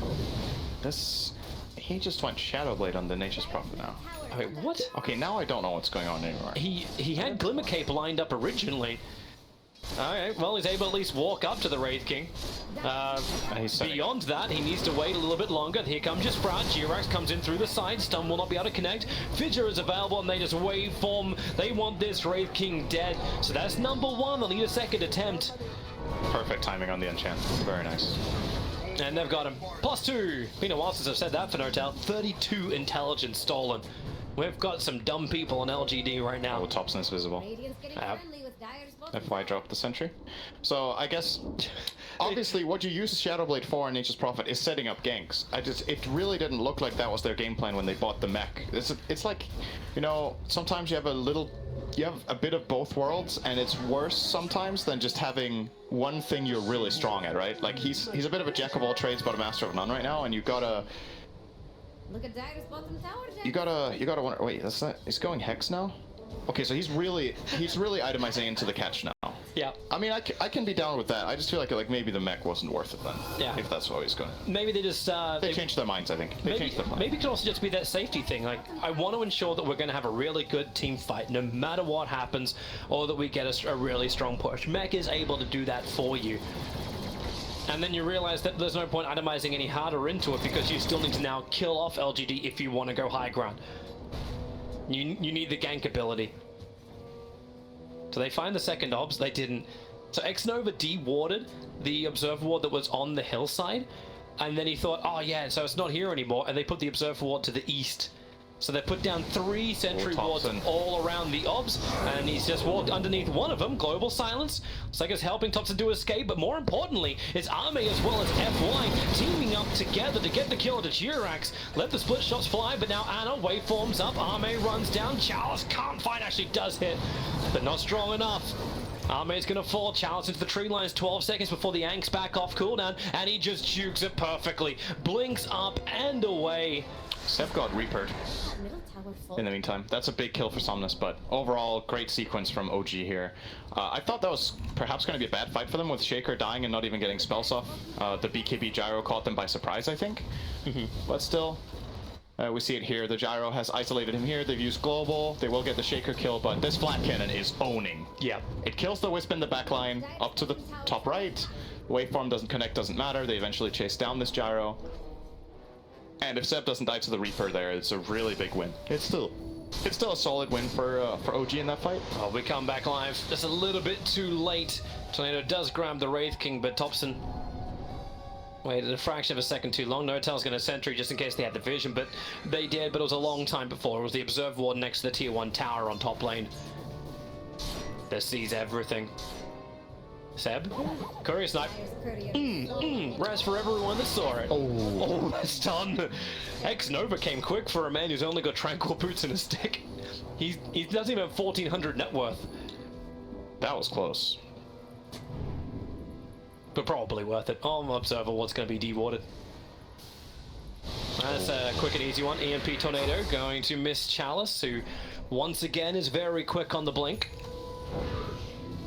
He just went Shadowblade on the Nature's Prophet now. Wait, what? Okay, now I don't know what's going on anymore. He had Glimmer Cape lined up originally. Alright, well, he's able to at least walk up to the Wraith King. Beyond that, he needs to wait a little bit longer. Here comes your Sprout. Jirax comes in through the side. Stun will not be able to connect. Fidger is available, and they just waveform. They want this Wraith King dead. So that's number 1. They'll need a second attempt. Perfect timing on the enchant. Very nice. And they've got him. +2. Been a while since I've said that for Notel. 32 intelligence stolen We've got some dumb people on LGD right now. Oh, Thompson is visible. Radiant's getting friendly with Dire's bottom FY drop the sentry. So I guess obviously what you use Shadowblade for in Nature's Prophet is setting up ganks. It really didn't look like that was their game plan when they bought the mech. It's like, you know, sometimes you have a bit of both worlds, and it's worse sometimes than just having one thing you're really strong at, right? Like he's a bit of a jack of all trades but a master of none right now, and you gotta Look at Dire's bottom tower, Jack. you gotta wonder. Wait, that's not. He's going Hex now. Okay, so he's really itemizing into the catch now. Yeah. I mean, I can be down with that. I just feel like maybe the mech wasn't worth it then. Yeah. If that's what he's going. Maybe they just They changed their minds, I think. They changed their minds. Maybe it could also just be that safety thing. Like, I want to ensure that we're going to have a really good team fight, no matter what happens, or that we get a really strong push. Mech is able to do that for you. And then you realize that there's no point itemizing any harder into it because you still need to now kill off LGD if you want to go high ground. You need the gank ability. So they find the second obs, they didn't. So X-Nova de-warded the observer ward that was on the hillside, and then he thought, oh yeah, so it's not here anymore, and they put the observer ward to the east. So they put down 3 sentry wards all around the obs, and he's just walked underneath one of them, Global Silence. Looks like it's helping Thompson to escape, but more importantly, it's Arme as well as FY teaming up together to get the kill to Jirax. Let the split shots fly, but now Ana waveforms up, Arme runs down, Chalice can't fight, actually does hit, but not strong enough. Arme's gonna fall, Chalice into the tree lines 12 seconds before the Ank's back off cooldown, and he just jukes it perfectly. Blinks up and away. Seb got Reapered Middle tower full. in the meantime. That's a big kill for Somnus, but overall, great sequence from OG here. I thought that was perhaps going to be a bad fight for them with Shaker dying and not even getting spells off. The BKB Gyro caught them by surprise, I think. But still, we see it here. The Gyro has isolated him here. They've used Global. They will get the Shaker kill, but this Flat Cannon is owning. Yeah. It kills the Wisp in the backline up to the top right. The waveform doesn't connect, doesn't matter. They eventually chase down this Gyro. And if Seb doesn't die to the Reaper there, it's a really big win. It's still a solid win for OG in that fight. Oh, we come back live just a little bit too late. Tornado does grab the Wraith King, but Thompson waited a fraction of a second too long. No-Tail's going to sentry just in case they had the vision, but they did, but it was a long time before. It was the Observer Ward next to the Tier 1 tower on top lane. This sees everything. Seb? Courier Snipe. Rest for everyone that saw it. Oh, that's done. X-Nova came quick for a man who's only got Tranquil Boots and a stick. He doesn't even have 1,400 net worth. That was close. But probably worth it. Oh, Observer Ward's going to be de-warded. That's a quick and easy one. EMP Tornado going to miss Chalice, who once again is very quick on the blink.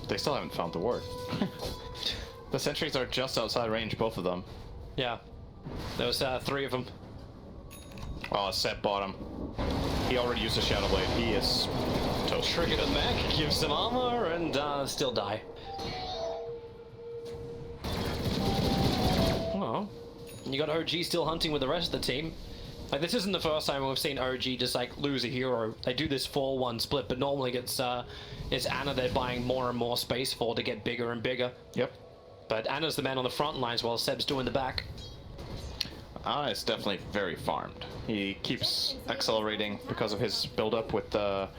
They still haven't found the ward. The sentries are just outside range, both of them. Yeah. There was 3 of them. Oh, Seb bottom. He already used a Shadow Blade. He is toast. Trigger the mech, gives some armor, and still die. Well, you got OG still hunting with the rest of the team. Like, this isn't the first time we've seen OG just like lose a hero. They do this 4-1 split, but normally it's Ana they're buying more and more space for to get bigger and bigger. Yep. But Ana's the man on the front lines while Seb's doing the back. Ana is definitely very farmed. He keeps accelerating because of his build-up with the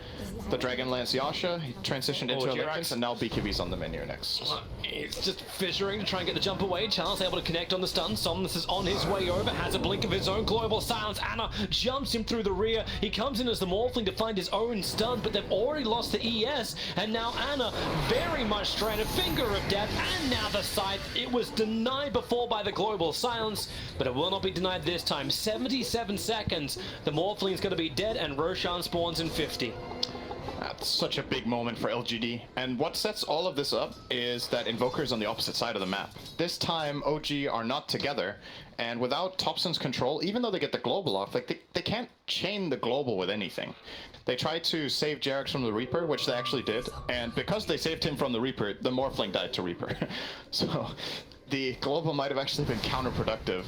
Dragonlance Yasha. He transitioned into Electrix, and now BKB's on the menu next. He's just fissuring to try and get the jump away. Charles able to connect on the stun. Somnus is on his way over, has a blink of his own. Global Silence. Ana jumps him through the rear. He comes in as the Morphling to find his own stun, but they've already lost the ES, and now Ana very much stranded. Finger of Death, and now the scythe. It was denied before by the Global Silence, but it will not be denied this time. 77 seconds. The Morphling's going to be dead, and Roshan spawns in 50. That's such a big moment for LGD. And what sets all of this up is that Invoker is on the opposite side of the map. This time, OG are not together, and without Thompson's control, even though they get the global off, like they can't chain the global with anything. They tried to save Jerax from the Reaper, which they actually did, and because they saved him from the Reaper, the Morphling died to Reaper. So the global might have actually been counterproductive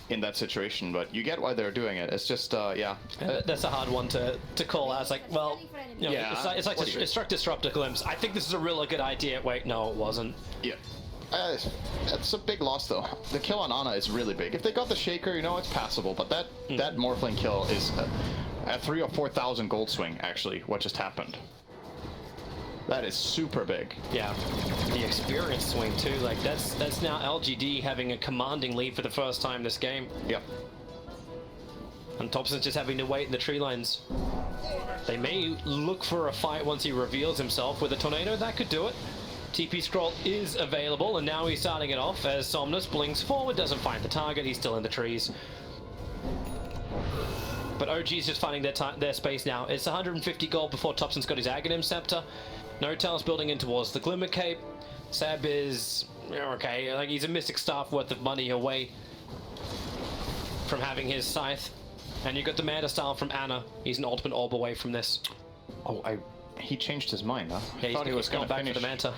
in that situation, but you get why they're doing it. It's just, yeah. That's a hard one to call out. It's like, well, you know, yeah, it's like it struck Disruptor Glimpse. I think this is a really good idea. Wait, no, it wasn't. Yeah. That's a big loss, though. The kill on Ana is really big. If they got the Shaker, you know, it's passable, but that Morphling kill is At 3,000 or 4,000 gold swing, actually, what just happened. That is super big. Yeah, the experience swing too. Like that's now LGD having a commanding lead for the first time this game. Yep. And Thompson's just having to wait in the tree lines. They may look for a fight once he reveals himself with a tornado. That could do it. TP scroll is available, and now he's starting it off as Somnus blinks forward, doesn't find the target. He's still in the trees. But OG's just finding their space now. It's 150 gold before Thompson's got his Aghanim Scepter. Notel's building in towards the Glimmer Cape. Seb is okay. Like he's a Mystic Staff worth of money away from having his Scythe. And you got the Manta Style from Ana. He's an Ultimate Orb away from this. Oh, he changed his mind, huh? Yeah, I thought he was going back finish. for the Manta.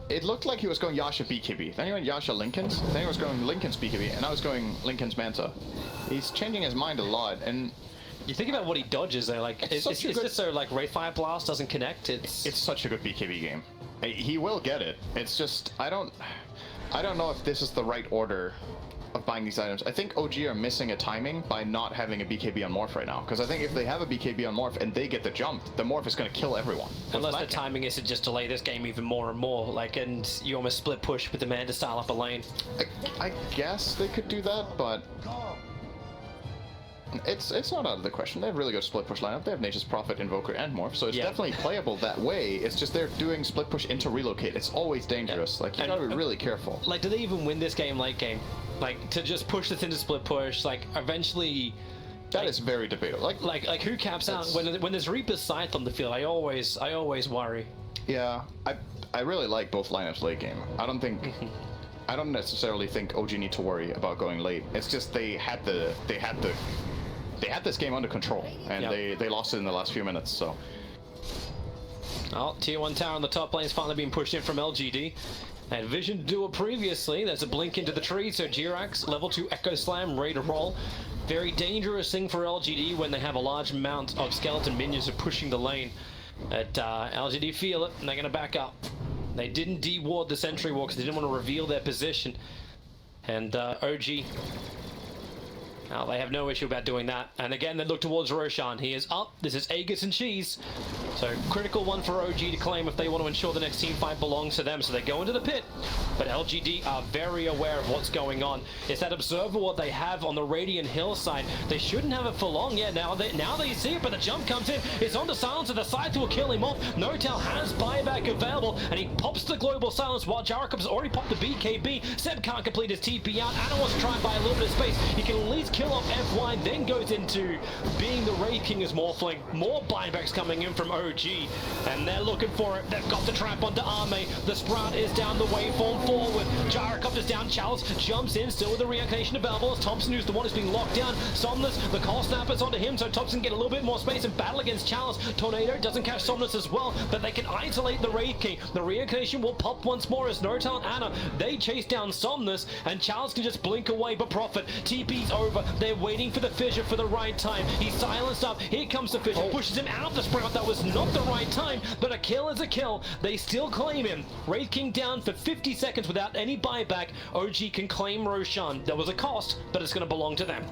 It looked like he was going Yasha BKB. Then he went Yasha Lincoln's. Then he was going Lincoln's BKB, and I was going Lincoln's Manta. He's changing his mind a lot, and you think about what he dodges though. Like it's just so like Wraithfire Blast doesn't connect. It's such a good BKB game. He will get it. It's just I don't know if this is the right order of buying these items. I think OG are missing a timing by not having a BKB on Morph right now. Because I think if they have a BKB on Morph and they get the jump, the Morph is going to kill everyone. Unless the timing is to just delay this game even more and more, like, and you almost split push with the Manta Style up a lane. I guess they could do that, but it's not out of the question. They have really good split push lineup. They have Nature's Prophet, Invoker, and Morph, so it's definitely playable that way. It's just they're doing split push into relocate. It's always dangerous. Like you gotta be really careful. Like, do they even win this game late game? Like to just push this into split push, like eventually. That is very debatable. Like who caps out when there's Reaper's Scythe on the field? I always worry. Yeah, I really like both lineups late game. I don't necessarily think OG need to worry about going late. It's just they had this game under control, and they lost it in the last few minutes. So. Oh, tier 1 tower on the top lane is finally being pushed in from LGD. They had vision to do it previously. There's a blink into the tree, so Jirax, level 2 Echo Slam, ready to roll. Very dangerous thing for LGD when they have a large amount of skeleton minions are pushing the lane. But LGD feel it, and they're going to back up. They didn't de-ward the sentry wall because they didn't want to reveal their position. And OG... Now, they have no issue about doing that. And again, they look towards Roshan. He is up. This is Aegis and Cheese. So, critical one for OG to claim if they want to ensure the next team fight belongs to them. So they go into the pit. But LGD are very aware of what's going on. It's that observer what they have on the Radiant Hillside. They shouldn't have it for long yet. Now they see it, but the jump comes in. It's on the Silencer. The Scythe will kill him off. Notel has buyback available, and he pops the Global Silence while Jarikop's already popped the BKB. Seb can't complete his TP out. Ana wants to try and buy a little bit of space. He can at least kill off FY, then goes into being the Wraith King as Morphling. More buybacks coming in from OG, and they're looking for it. They've got the trap onto Arme. The Sprout is down the waveform forward. Jarikop is down. Chalice jumps in, still with the reactivation available. As Thompson, who's the one who's being locked down. Somnus, the Cold Snapper's onto him, so Thompson get a little bit more space and battle against Chalice. Tornado doesn't catch Somnus as well, but they can isolate the Wraith King. The reactivation will pop once more as Notel and Ana, they chase down Somnus, and Chalice can just blink away, but Prophet, TP's over. They're waiting for the Fissure for the right time. He's silenced up. Here comes the Fissure. Pushes him out the Sprout. That was not the right time, but a kill is a kill. They still claim him. Wraith King down for 50 seconds without any buyback. OG can claim Roshan. There was a cost, but it's going to belong to them.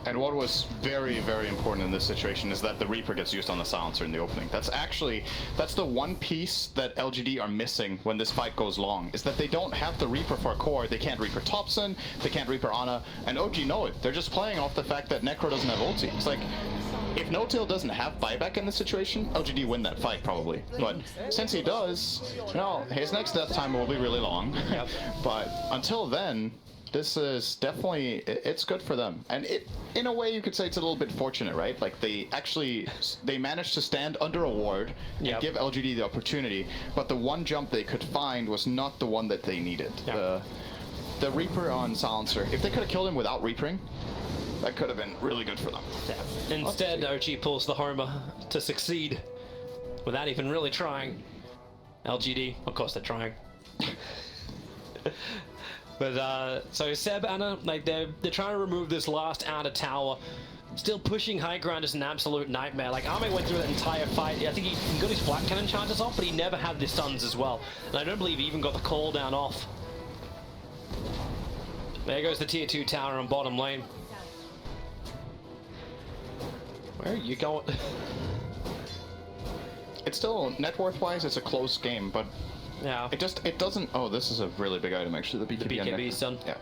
And what was very, very important in this situation is that the Reaper gets used on the Silencer in the opening. That's the one piece that LGD are missing when this fight goes long, is that they don't have the Reaper for a core. They can't Reaper Thompson, they can't Reaper Ana, and OG know it. They're just playing off the fact that Necro doesn't have ulti. It's like, if Notil doesn't have buyback in this situation, LGD win that fight probably. But since he does, his next death time will be really long. But until then, this is definitely, it's good for them. And in a way, you could say it's a little bit fortunate, right? Like they managed to stand under a ward and give LGD the opportunity, but the one jump they could find was not the one that they needed. The Reaper on Silencer, if they could have killed him without Reapering, that could have been really good for them. Instead, OG pulls the Homer to succeed without even really trying. LGD, of course they're trying. But so Seb, Ana, like they're trying to remove this last outer tower. Still pushing high ground is an absolute nightmare. Like Arme went through that entire fight. I think he got his flat cannon charges off, but he never had the stuns as well. And I don't believe he even got the call down off. There goes the tier 2 tower on bottom lane. Where are you going? It's still, net worth-wise, it's a close game, but Yeah. it doesn't... Oh, this is a really big item, actually, the BKB. The BKB son. Yeah.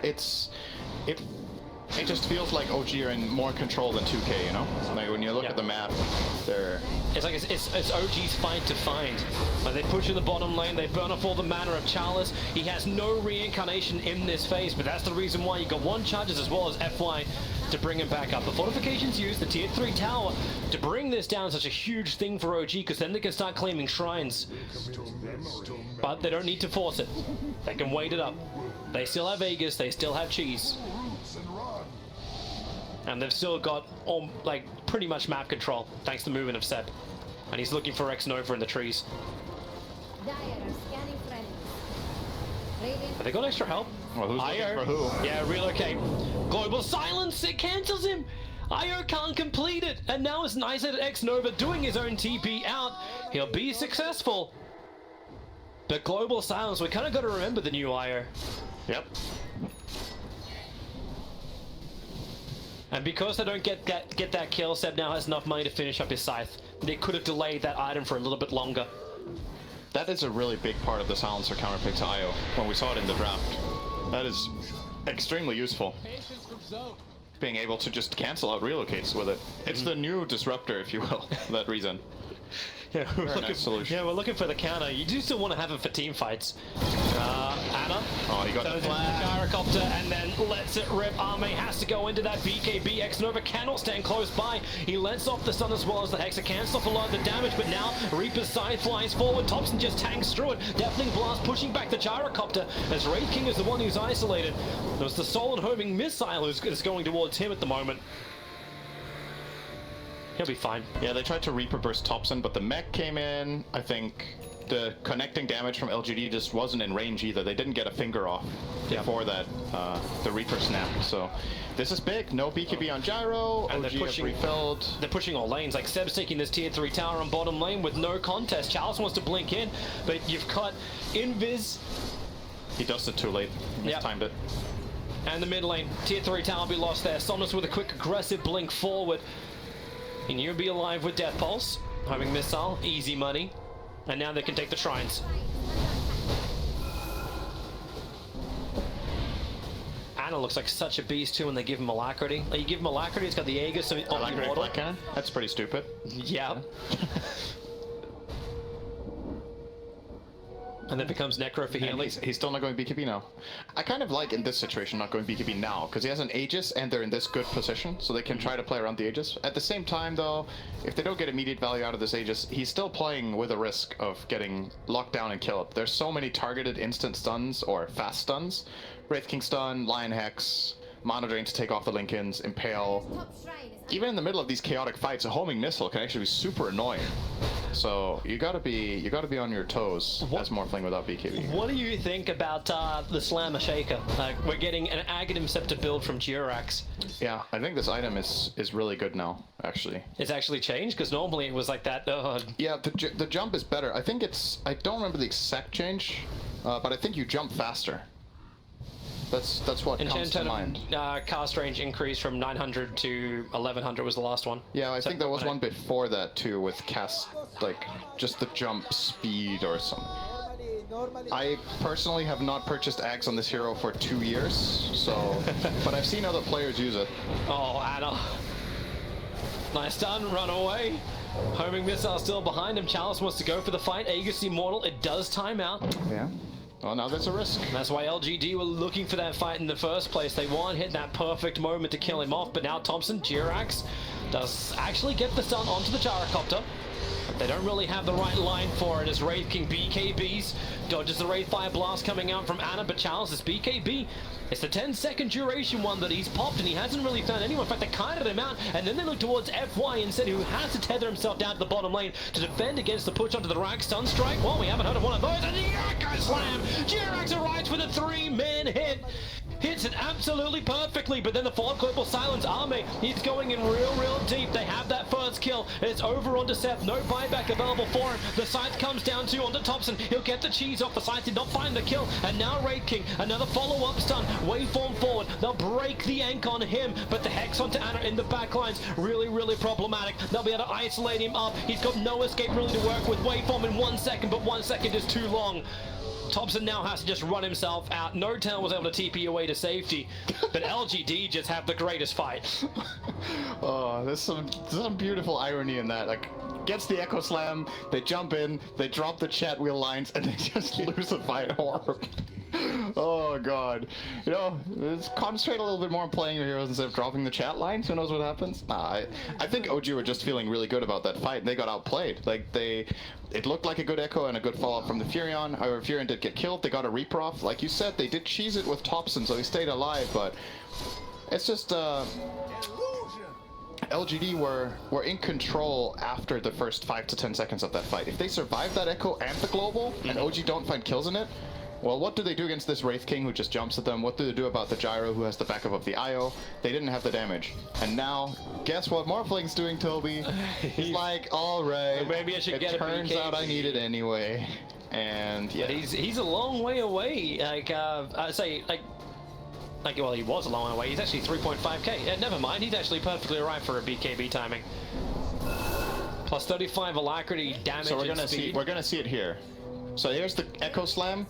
It just feels like OG are in more control than 2K, you know? Like, when you look at the map, they're... It's like it's OG's fight to find. Like they push in the bottom lane, they burn off all the mana of Charles. He has no reincarnation in this phase, but that's the reason why you got one charges as well as FY to bring him back up. The fortifications use the tier 3 tower to bring this down, such a huge thing for OG, because then they can start claiming shrines. But they don't need to force it. They can wait it up. They still have Aegis, they still have cheese. And they've still got all, like, pretty much map control, thanks to the movement of Seb. And he's looking for X Nova in the trees. Have they got extra help? Well, who's looking for who? Yeah, relocate. Global silence, it cancels him! Io can't complete it, and now it's nice at X Nova doing his own TP out. He'll be successful. But global silence, we kind of got to remember the new Io. Yep. And because they don't get that kill, Seb now has enough money to finish up his scythe. They could have delayed that item for a little bit longer. That is a really big part of the silencer counterpick to IO when we saw it in the draft. That is extremely useful. Being able to just cancel out relocates with it. It's the new disruptor, if you will, for that reason. Yeah, Nice solution. Yeah, we're looking for the counter. You do still want to have it for team fights. Anna. Oh, he got the flag. Gyrocopter and then lets it rip. Arme has to go into that BKB. X Nova cannot stand close by. He lets off the stun as well as the Hexa. Can't stop a lot of the damage, but now Reaper's scythe flies forward. Thompson just tanks through it. Deafening Blast pushing back the Gyrocopter as Wraith King is the one who's isolated. It was the solid homing missile who's going towards him at the moment. He'll be fine. Yeah, they tried to Reaper burst Thompson, but the mech came in. I think the connecting damage from LGD just wasn't in range either. They didn't get a finger off before that, the Reaper snapped. So this is big. No BKB on Gyro. And OG they're pushing, refilled. They're pushing all lanes. Like Seb's taking this tier 3 tower on bottom lane with no contest. Chalice wants to blink in, but you've got Invis. He does it too late. Mistimed it. And the mid lane. Tier 3 tower will be lost there. Somnus with a quick aggressive blink forward. And you'll be alive with Death Pulse. Homing missile, easy money. And now they can take the shrines. Anna looks like such a beast too when they give him Alacrity. Like you give him Alacrity, it's got the Aegis of Alacrity Black Cannon? That's pretty stupid. Yeah. And then becomes Necro for healing. He's still not going BKB now. I kind of like in this situation not going BKB now, because he has an Aegis and they're in this good position, so they can try to play around the Aegis. At the same time though, if they don't get immediate value out of this Aegis, he's still playing with a risk of getting locked down and killed. There's so many targeted instant stuns or fast stuns. Wraith King stun, Lion Hex, Mana Drain to take off the Lincolns, Impale. Even in the middle of these chaotic fights, a homing missile can actually be super annoying. So you gotta be on your toes as Morphling without BKB. What do you think about the Slammer Shaker? We're getting an Aghanim Scepter build from Durax. Yeah, I think this item is really good now, actually. It's actually changed, because normally it was like that. Yeah, the jump is better. I think I don't remember the exact change, but I think you jump faster. That's what comes to mind. Cast range increased from 900 to 1100 was the last one. Yeah, I think there was one before that too with cast, like just the jump speed or something. I personally have not purchased Ags on this hero for 2 years, so but I've seen other players use it. Oh, Anna. Nice stun, run away. Homing missile still behind him. Chalice wants to go for the fight. Aegis Immortal, it does time out. Yeah. Well, now there's a risk. That's why LGD were looking for that fight in the first place. They want to hit that perfect moment to kill him off, but now Thompson, Durax, does actually get the stun onto the Gyrocopter. They don't really have the right line for it as Wraith King BKBs. Dodges the Wraith Fire Blast coming out from Anna, but Charles is BKB. It's the 10-second duration one that he's popped, and he hasn't really found anyone. In fact, they kited him out, and then they look towards FY instead, who has to tether himself down to the bottom lane to defend against the push onto the rack. Stun strike, well, we haven't heard of one of those, and the Yakka Slam! Durax arrives with a 3-man hit. Hits it absolutely perfectly, but then the Ford Global Silence Army, he's going in real deep. They have that first kill, and it's over onto Seth. No buyback available for him. The Scythe comes down to onto Thompson. He'll get the cheese off. The Scythe did not find the kill, and now Raid King, another follow-up stun. Waveform forward. They'll break the Ank on him, but the Hex onto Ana in the backlines, really, really problematic. They'll be able to isolate him up. He's got no escape really to work with. Waveform in 1 second, but 1 second is too long. Thompson now has to just run himself out. No Town was able to TP away to safety, but LGD just have the greatest fight. Oh, there's some beautiful irony in that. Like, gets the Echo Slam, they jump in, they drop the chat wheel lines, and they just lose the fight horribly. Oh god. You know, let's concentrate a little bit more on playing your heroes instead of dropping the chat lines. Who knows what happens? Nah, I think OG were just feeling really good about that fight. They got outplayed. Like, it looked like a good echo and a good follow-up from the Furion. However, Furion did get killed. They got a Reaper off. Like you said, they did cheese it with Thompson, so he stayed alive, but it's just, LGD were in control after the first 5 to 10 seconds of that fight. If they survive that echo and the global, and OG don't find kills in it, well, what do they do against this Wraith King who just jumps at them? What do they do about the Gyro who has the backup of the IO? They didn't have the damage. And now, guess what Morphling's doing, Toby? He's like, alright, maybe I should get it turns out I need it anyway. And yeah. But he's a long way away. Like, I'd say, well, he was a long way away. He's actually 3.5k. Never mind, he's actually perfectly alright for a BKB timing. Plus 35 alacrity, damage, so we're gonna see it here. So here's the Echo Slam.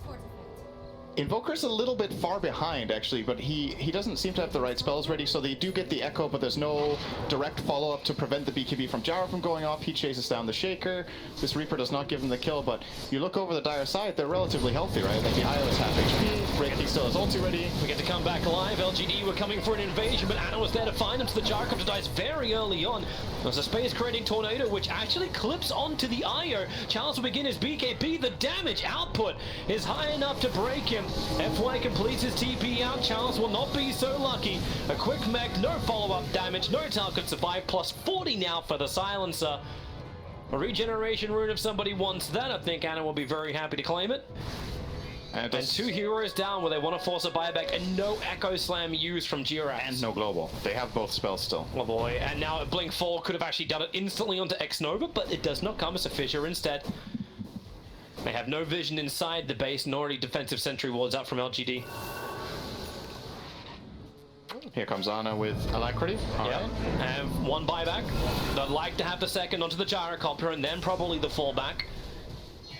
Invoker's a little bit far behind, actually, but he doesn't seem to have the right spells ready, so they do get the Echo, but there's no direct follow-up to prevent the BKB from Gyro from going off. He chases down the Shaker. This Reaper does not give him the kill, but you look over the Dire side, they're relatively healthy, right? Like, the IO is half HP, Breaking still has ulti ready. We get to come back alive. LGD were coming for an invasion, but Ana was there to find them, so the Gyro comes to dice very early on. There's a space-creating tornado, which actually clips onto the IO. Charles will begin his BKB. The damage output is high enough to break him. FY completes his TP out. Charles will not be so lucky. A quick mech, no follow-up damage. No Tal could survive. Plus 40 now for the Silencer. A regeneration rune if somebody wants that. I think Ana will be very happy to claim it. And 2 heroes down where they want to force a buyback, and no Echo Slam used from Jirax. And no global. They have both spells still. Oh boy, and now Blink 4 could have actually done it instantly onto X-Nova, but it does not come as a fissure instead. They have no vision inside the base, nor any defensive sentry wards up from LGD. Here comes Ana with Alacrity. Yep, and 1 buyback. They'd like to have the second onto the Gyrocopter, and then probably the fallback.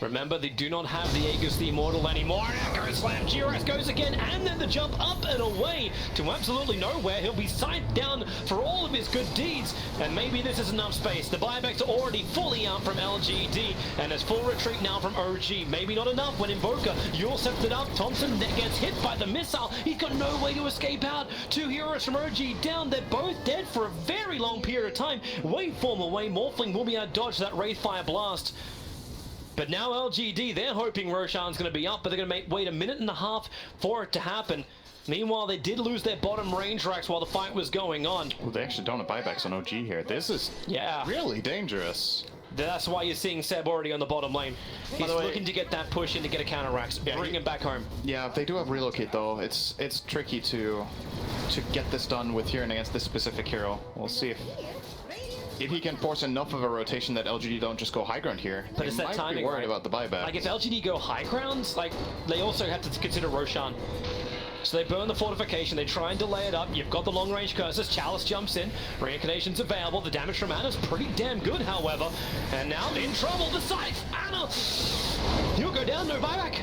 Remember, they do not have the Aegis the Immortal anymore. Echo Slam, Jirax goes again, and then the jump up and away to absolutely nowhere. He'll be sighted down for all of his good deeds, and maybe this is enough space. The buybacks are already fully out from LGD, and there's full retreat now from OG. Maybe not enough when Invoker, Yule sets it up. Thompson gets hit by the missile. He's got no way to escape out. 2 heroes from OG down. They're both dead for a very long period of time. Waveform away. Morphling will be able to dodge that Wraithfire blast. But now LGD, they're hoping Roshan's going to be up, but they're going to wait a minute and a half for it to happen. Meanwhile, they did lose their bottom range racks while the fight was going on. Well, they actually don't have buybacks on OG here. This is really dangerous. That's why you're seeing Seb already on the bottom lane. He's looking to get that push in to get a counter racks, bring him back home. Yeah, they do have relocate though. It's tricky to get this done with Huron against this specific hero. We'll see if he can force enough of a rotation that LGD don't just go high ground here. But it's that timing, be worried about the buyback. Like if LGD go high grounds, like they also have to consider Roshan. So they burn the fortification, they try and delay it up. You've got the long range curses, Chalice jumps in, reincarnation's available. The damage from Ana's pretty damn good, however. And now in trouble, the Scythe, Ana! He'll go down, no buyback.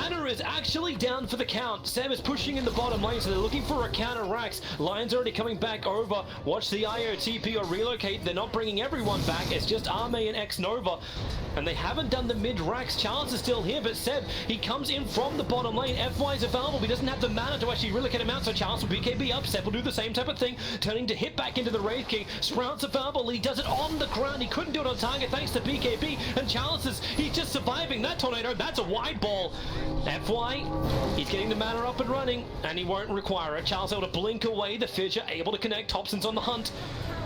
Ana is actually down for the count. Sam is pushing in the bottom lane, so they're looking for a counter Rax. Lion's already coming back over. Watch the IOTP or relocate. They're not bringing everyone back. It's just Arme and X-Nova. And they haven't done the mid-Rax. Charles is still here, but Seb, he comes in from the bottom lane. FY's available. He doesn't have the mana to actually relocate him out, so Charles will BKB up. Seb will do the same type of thing, turning to hit back into the Wraith King. Sprout's available. He does it on the ground. He couldn't do it on target thanks to BKB. And Charles he's just surviving that tornado. That's a wide ball. FY, he's getting the mana up and running, and he won't require it. Charles able to blink away. The Fissure able to connect. Thompson's on the hunt.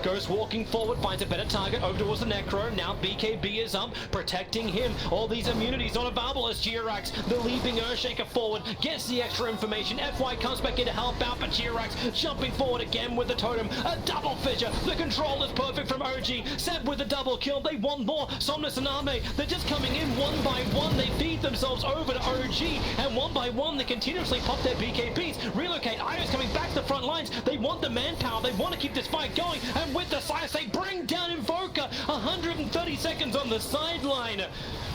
Goes walking forward, finds a better target over towards the Necro. Now BKB is up, protecting him. All these immunities not available as Jirax, the leaping Earthshaker forward, gets the extra information. FY comes back in to help out, but Jirax jumping forward again with the totem. A double fissure. The control is perfect from OG. Seb with the double kill. They want more. Somnus and Arme, they're just coming in one by one. They feed themselves over to OG. and one by one they continuously pop their BKBs. Relocate, Io's coming back to the front lines. They want the manpower, they want to keep this fight going, and with the science they bring down Invoker. 130 seconds on the sideline.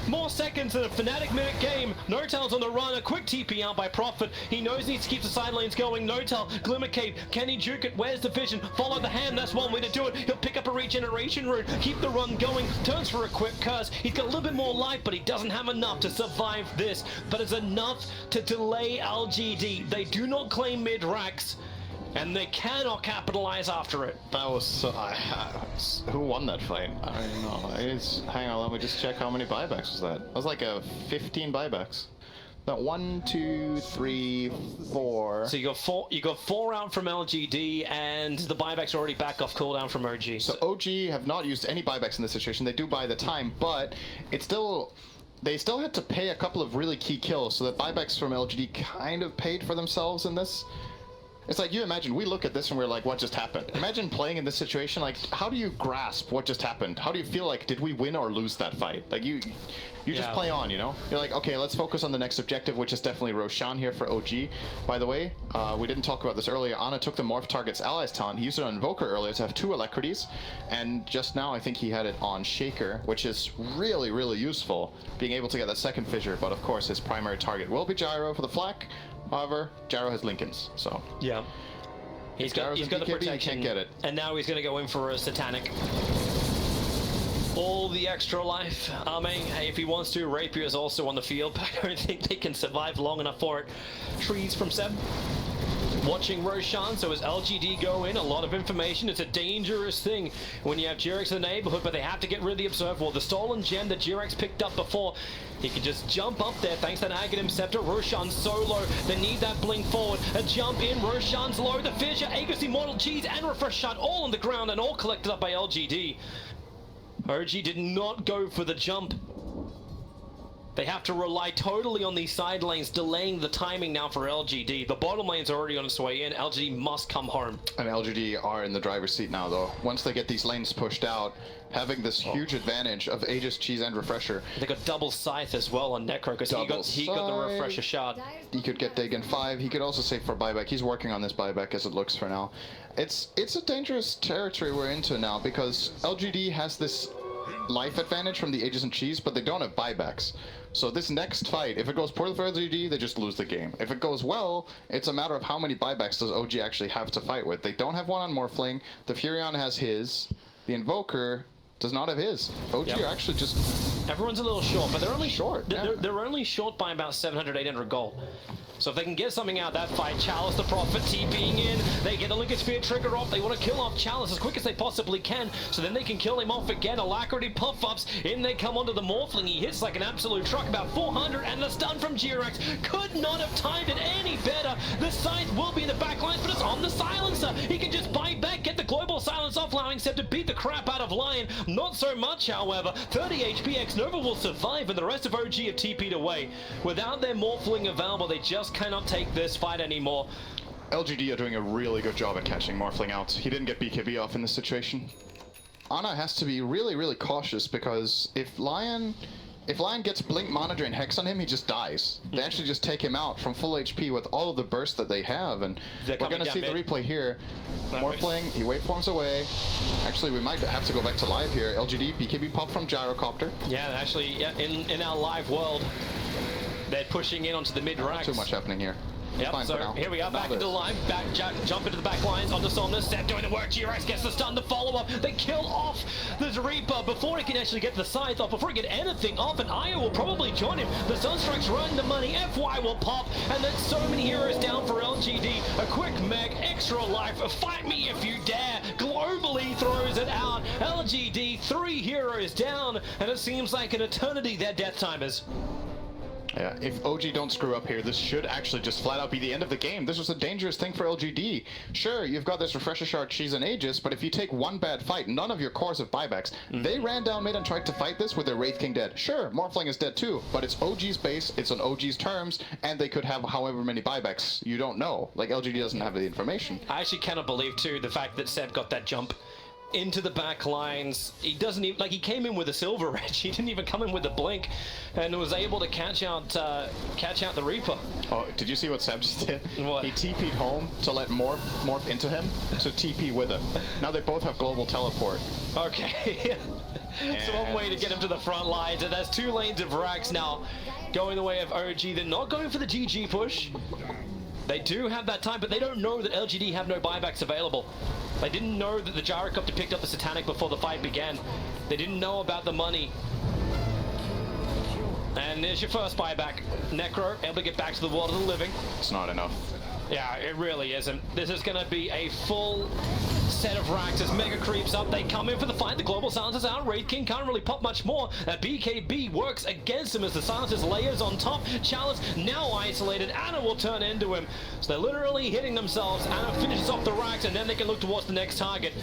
More seconds than a Fnatic minute game. Notel's on the run, a quick TP out by Prophet. He knows he needs to keep the side lanes going. Notel, Glimmer Cape, can he juke it? Where's the vision? Follow the hand, that's one way to do it. He'll pick up a regeneration route, keep the run going, turns for a quick curse. He's got a little bit more life, but he doesn't have enough to survive this. But it's enough to delay LGD. They do not claim mid-racks, and they cannot capitalize after it. That was so... who won that fight? I don't even know. Hang on, let me just check how many buybacks was that. That was like a 15 buybacks. That 1, 2, 3, 4. So you got four out from LGD, and the buybacks are already back off cooldown from OG. So OG have not used any buybacks in this situation. They do buy the time, but it's still... They still had to pay a couple of really key kills, so the buybacks from LGD kind of paid for themselves in this. It's like, you imagine, we look at this and we're like, what just happened? Imagine playing in this situation, like, how do you grasp what just happened? How do you feel like, did we win or lose that fight? Like, you just play on, you know? You're like, okay, let's focus on the next objective, which is definitely Roshan here for OG. By the way, we didn't talk about this earlier. Ana took the Morph Target's Allies talent. He used it on Invoker earlier to have 2 Alacrities, and just now I think he had it on Shaker, which is really, really useful, being able to get that second fissure, but of course his primary target will be Gyro for the flak. However, Gyro has Lincolns, so... Yeah. He's got the BKB, protection, can't get it. And now he's going to go in for a Satanic. All the extra life. If he wants to, Rapier is also on the field, but I don't think they can survive long enough for it. Trees from Seb. Watching Roshan, so as LGD go in, a lot of information. It's a dangerous thing when you have Jirex in the neighborhood, but they have to get rid of the Observer. The stolen gem that Jirex picked up before, he can just jump up there thanks to that Aghanim Scepter. Roshan's so low, they need that blink forward. A jump in, Roshan's low, the Fissure, Aegis Immortal Cheese, and Refresh Shot all on the ground and all collected up by LGD. OG did not go for the jump. They have to rely totally on these side lanes, delaying the timing now for LGD. The bottom lane's already on its way in. LGD must come home. And LGD are in the driver's seat now, though. Once they get these lanes pushed out, having this huge advantage of Aegis, Cheese, and Refresher. They got double Scythe as well on Necro, because he got the Refresher shard. He could get Dagon 5. He could also save for buyback. He's working on this buyback as it looks for now. It's a dangerous territory we're into now, because LGD has this life advantage from the Aegis and Cheese, but they don't have buybacks. So this next fight, if it goes poorly for LGD, they just lose the game. If it goes well, it's a matter of how many buybacks does OG actually have to fight with. They don't have one on Morphling. The Furion has his. The Invoker does not have his. OG are actually just... Everyone's a little short, but they're only short. They're only short by about 700, 800 gold. So if they can get something out of that fight, Chalice the Prophet TPing in, they get the Lincoln Sphere trigger off, they want to kill off Chalice as quick as they possibly can, so then they can kill him off again. Alacrity puff-ups, in they come onto the Morphling, he hits like an absolute truck, about 400, and the stun from Jirex could not have timed it any better. The Scythe will be in the back lines, but it's on the Silencer. He can just buy back, get the Global Silence off, allowing Seb to beat the crap out of Lion. Not so much, however. 30 HP, X-Nova will survive, and the rest of OG have TP'd away. Without their Morphling available, they just cannot take this fight anymore. LGD are doing a really good job at catching Morphling out. He didn't get BKB off in this situation. Ana has to be really, really cautious, because if Lion gets Blink, Monitor, and Hex on him, he just dies. They actually just take him out from full HP with all of the bursts that they have, and we're going to see the replay here. Morphling, he waveforms away. Actually, we might have to go back to live here. LGD, BKB pop from Gyrocopter. Yeah, actually, in our live world, they're pushing in onto the mid-racks. Too much happening here. Yep, so here we are, back into the line, jump into the back lines, onto Somnus, Seb doing the work, Jirex gets the stun, the follow-up, they kill off the Reaper before he can actually get the Scythe off, before he can get anything off, and Io will probably join him. The Sunstrike's running the money, FY will pop, and then so many heroes down for LGD. A quick mech, extra life, fight me if you dare, globally throws it out. LGD, 3 heroes down, and it seems like an eternity their death timers. Yeah, if OG don't screw up here, this should actually just flat out be the end of the game. This was a dangerous thing for LGD. Sure, you've got this Refresher Shard, Cheese, and Aegis, but if you take one bad fight, none of your cores have buybacks. They ran down mid and tried to fight this with their Wraith King dead. Sure, Morphling is dead too, but it's OG's base, it's on OG's terms, and they could have however many buybacks. You don't know. Like, LGD doesn't have the information. I actually cannot believe, too, the fact that Seb got that jump. into the back lines. He doesn't even, like, he came in with a silver edge. He didn't even come in with a blink, and was able to catch out the Reaper. Oh, did you see what Seb just did? What? He TP'd home to let morph into him, to TP with him. Now they both have global teleport. Okay. It's one way to get him to the front lines, and there's 2 lanes of Rax now going the way of OG. They're not going for the GG push. They do have that time, but they don't know that LGD have no buybacks available. They didn't know that the Gyrocopter picked up the Satanic before the fight began. They didn't know about the money. And there's your first buyback. Necro able to get back to the world of the living. It's not enough. Yeah, it really isn't. This is going to be a full set of racks as Mega creeps up. They come in for the fight. The Global Silencer's out. Wraith King can't really pop much more. BKB works against him as the Silencer's layers on top. Chalice now isolated. Ana will turn into him. So they're literally hitting themselves. Ana finishes off the racks, and then they can look towards the next target.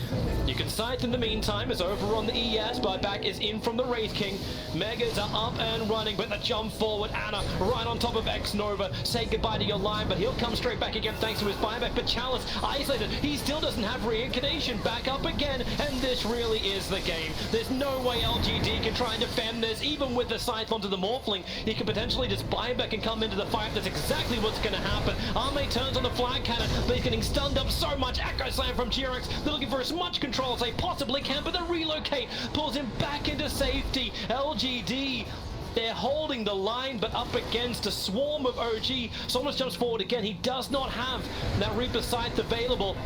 You can sight in the meantime is over on the ES. Buyback is in from the Wraith King. Megas are up and running, but the jump forward. Ana right on top of X-Nova. Say goodbye to your line, but he'll come straight back again thanks to his buyback. But Chalice isolated. He still doesn't have reincarnation. Back up again, and this really is the game. There's no way LGD can try and defend this, even with the scythe onto the Morphling. He can potentially just buyback and come into the fight. That's exactly what's going to happen. Arme turns on the flag cannon, but he's getting stunned up so much. Echo Slam from G-Rex. They're looking for as much control as they possibly can, but the relocate pulls him back into safety. LGD, they're holding the line, but up against a swarm of OG. Somnus jumps forward again. He does not have that Reaper Scythe available.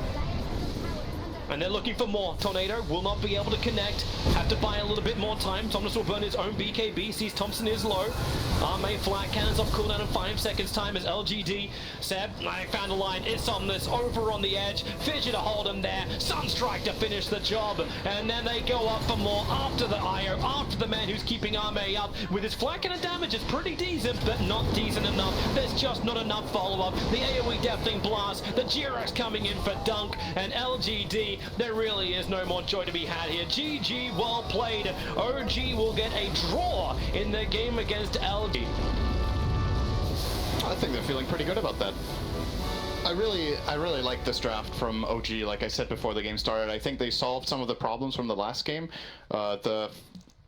And they're looking for more. Tornado will not be able to connect. Have to buy a little bit more time. Somnus will burn his own BKB. Sees Thompson is low. Arme flat cannons off cooldown in 5 seconds time as LGD. Seb, I found a line. It's Somnus over on the edge. Fidget to hold him there. Sunstrike to finish the job. And then they go up for more after the IO, after the man who's keeping Arme up. With his flat cannon damage, it's pretty decent, but not decent enough. There's just not enough follow-up. The AoE Deathling Blast. The G-Rex coming in for Dunk. And LGD, there really is no more joy to be had here. GG, well played. OG will get a draw in their game against LG. I think they're feeling pretty good about that. I really like this draft from OG. Like I said before the game started, I think they solved some of the problems from the last game.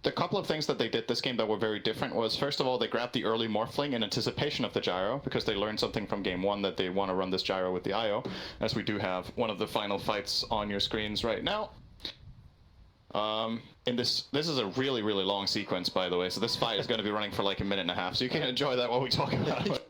The couple of things that they did this game that were very different was, first of all, they grabbed the early Morphling in anticipation of the Gyro, because they learned something from game 1 that they want to run this Gyro with the IO, as we do have one of the final fights on your screens right now. This is a really long sequence, by the way, so this fight is going to be running for like a minute and a half, so you can enjoy that while we talk about it.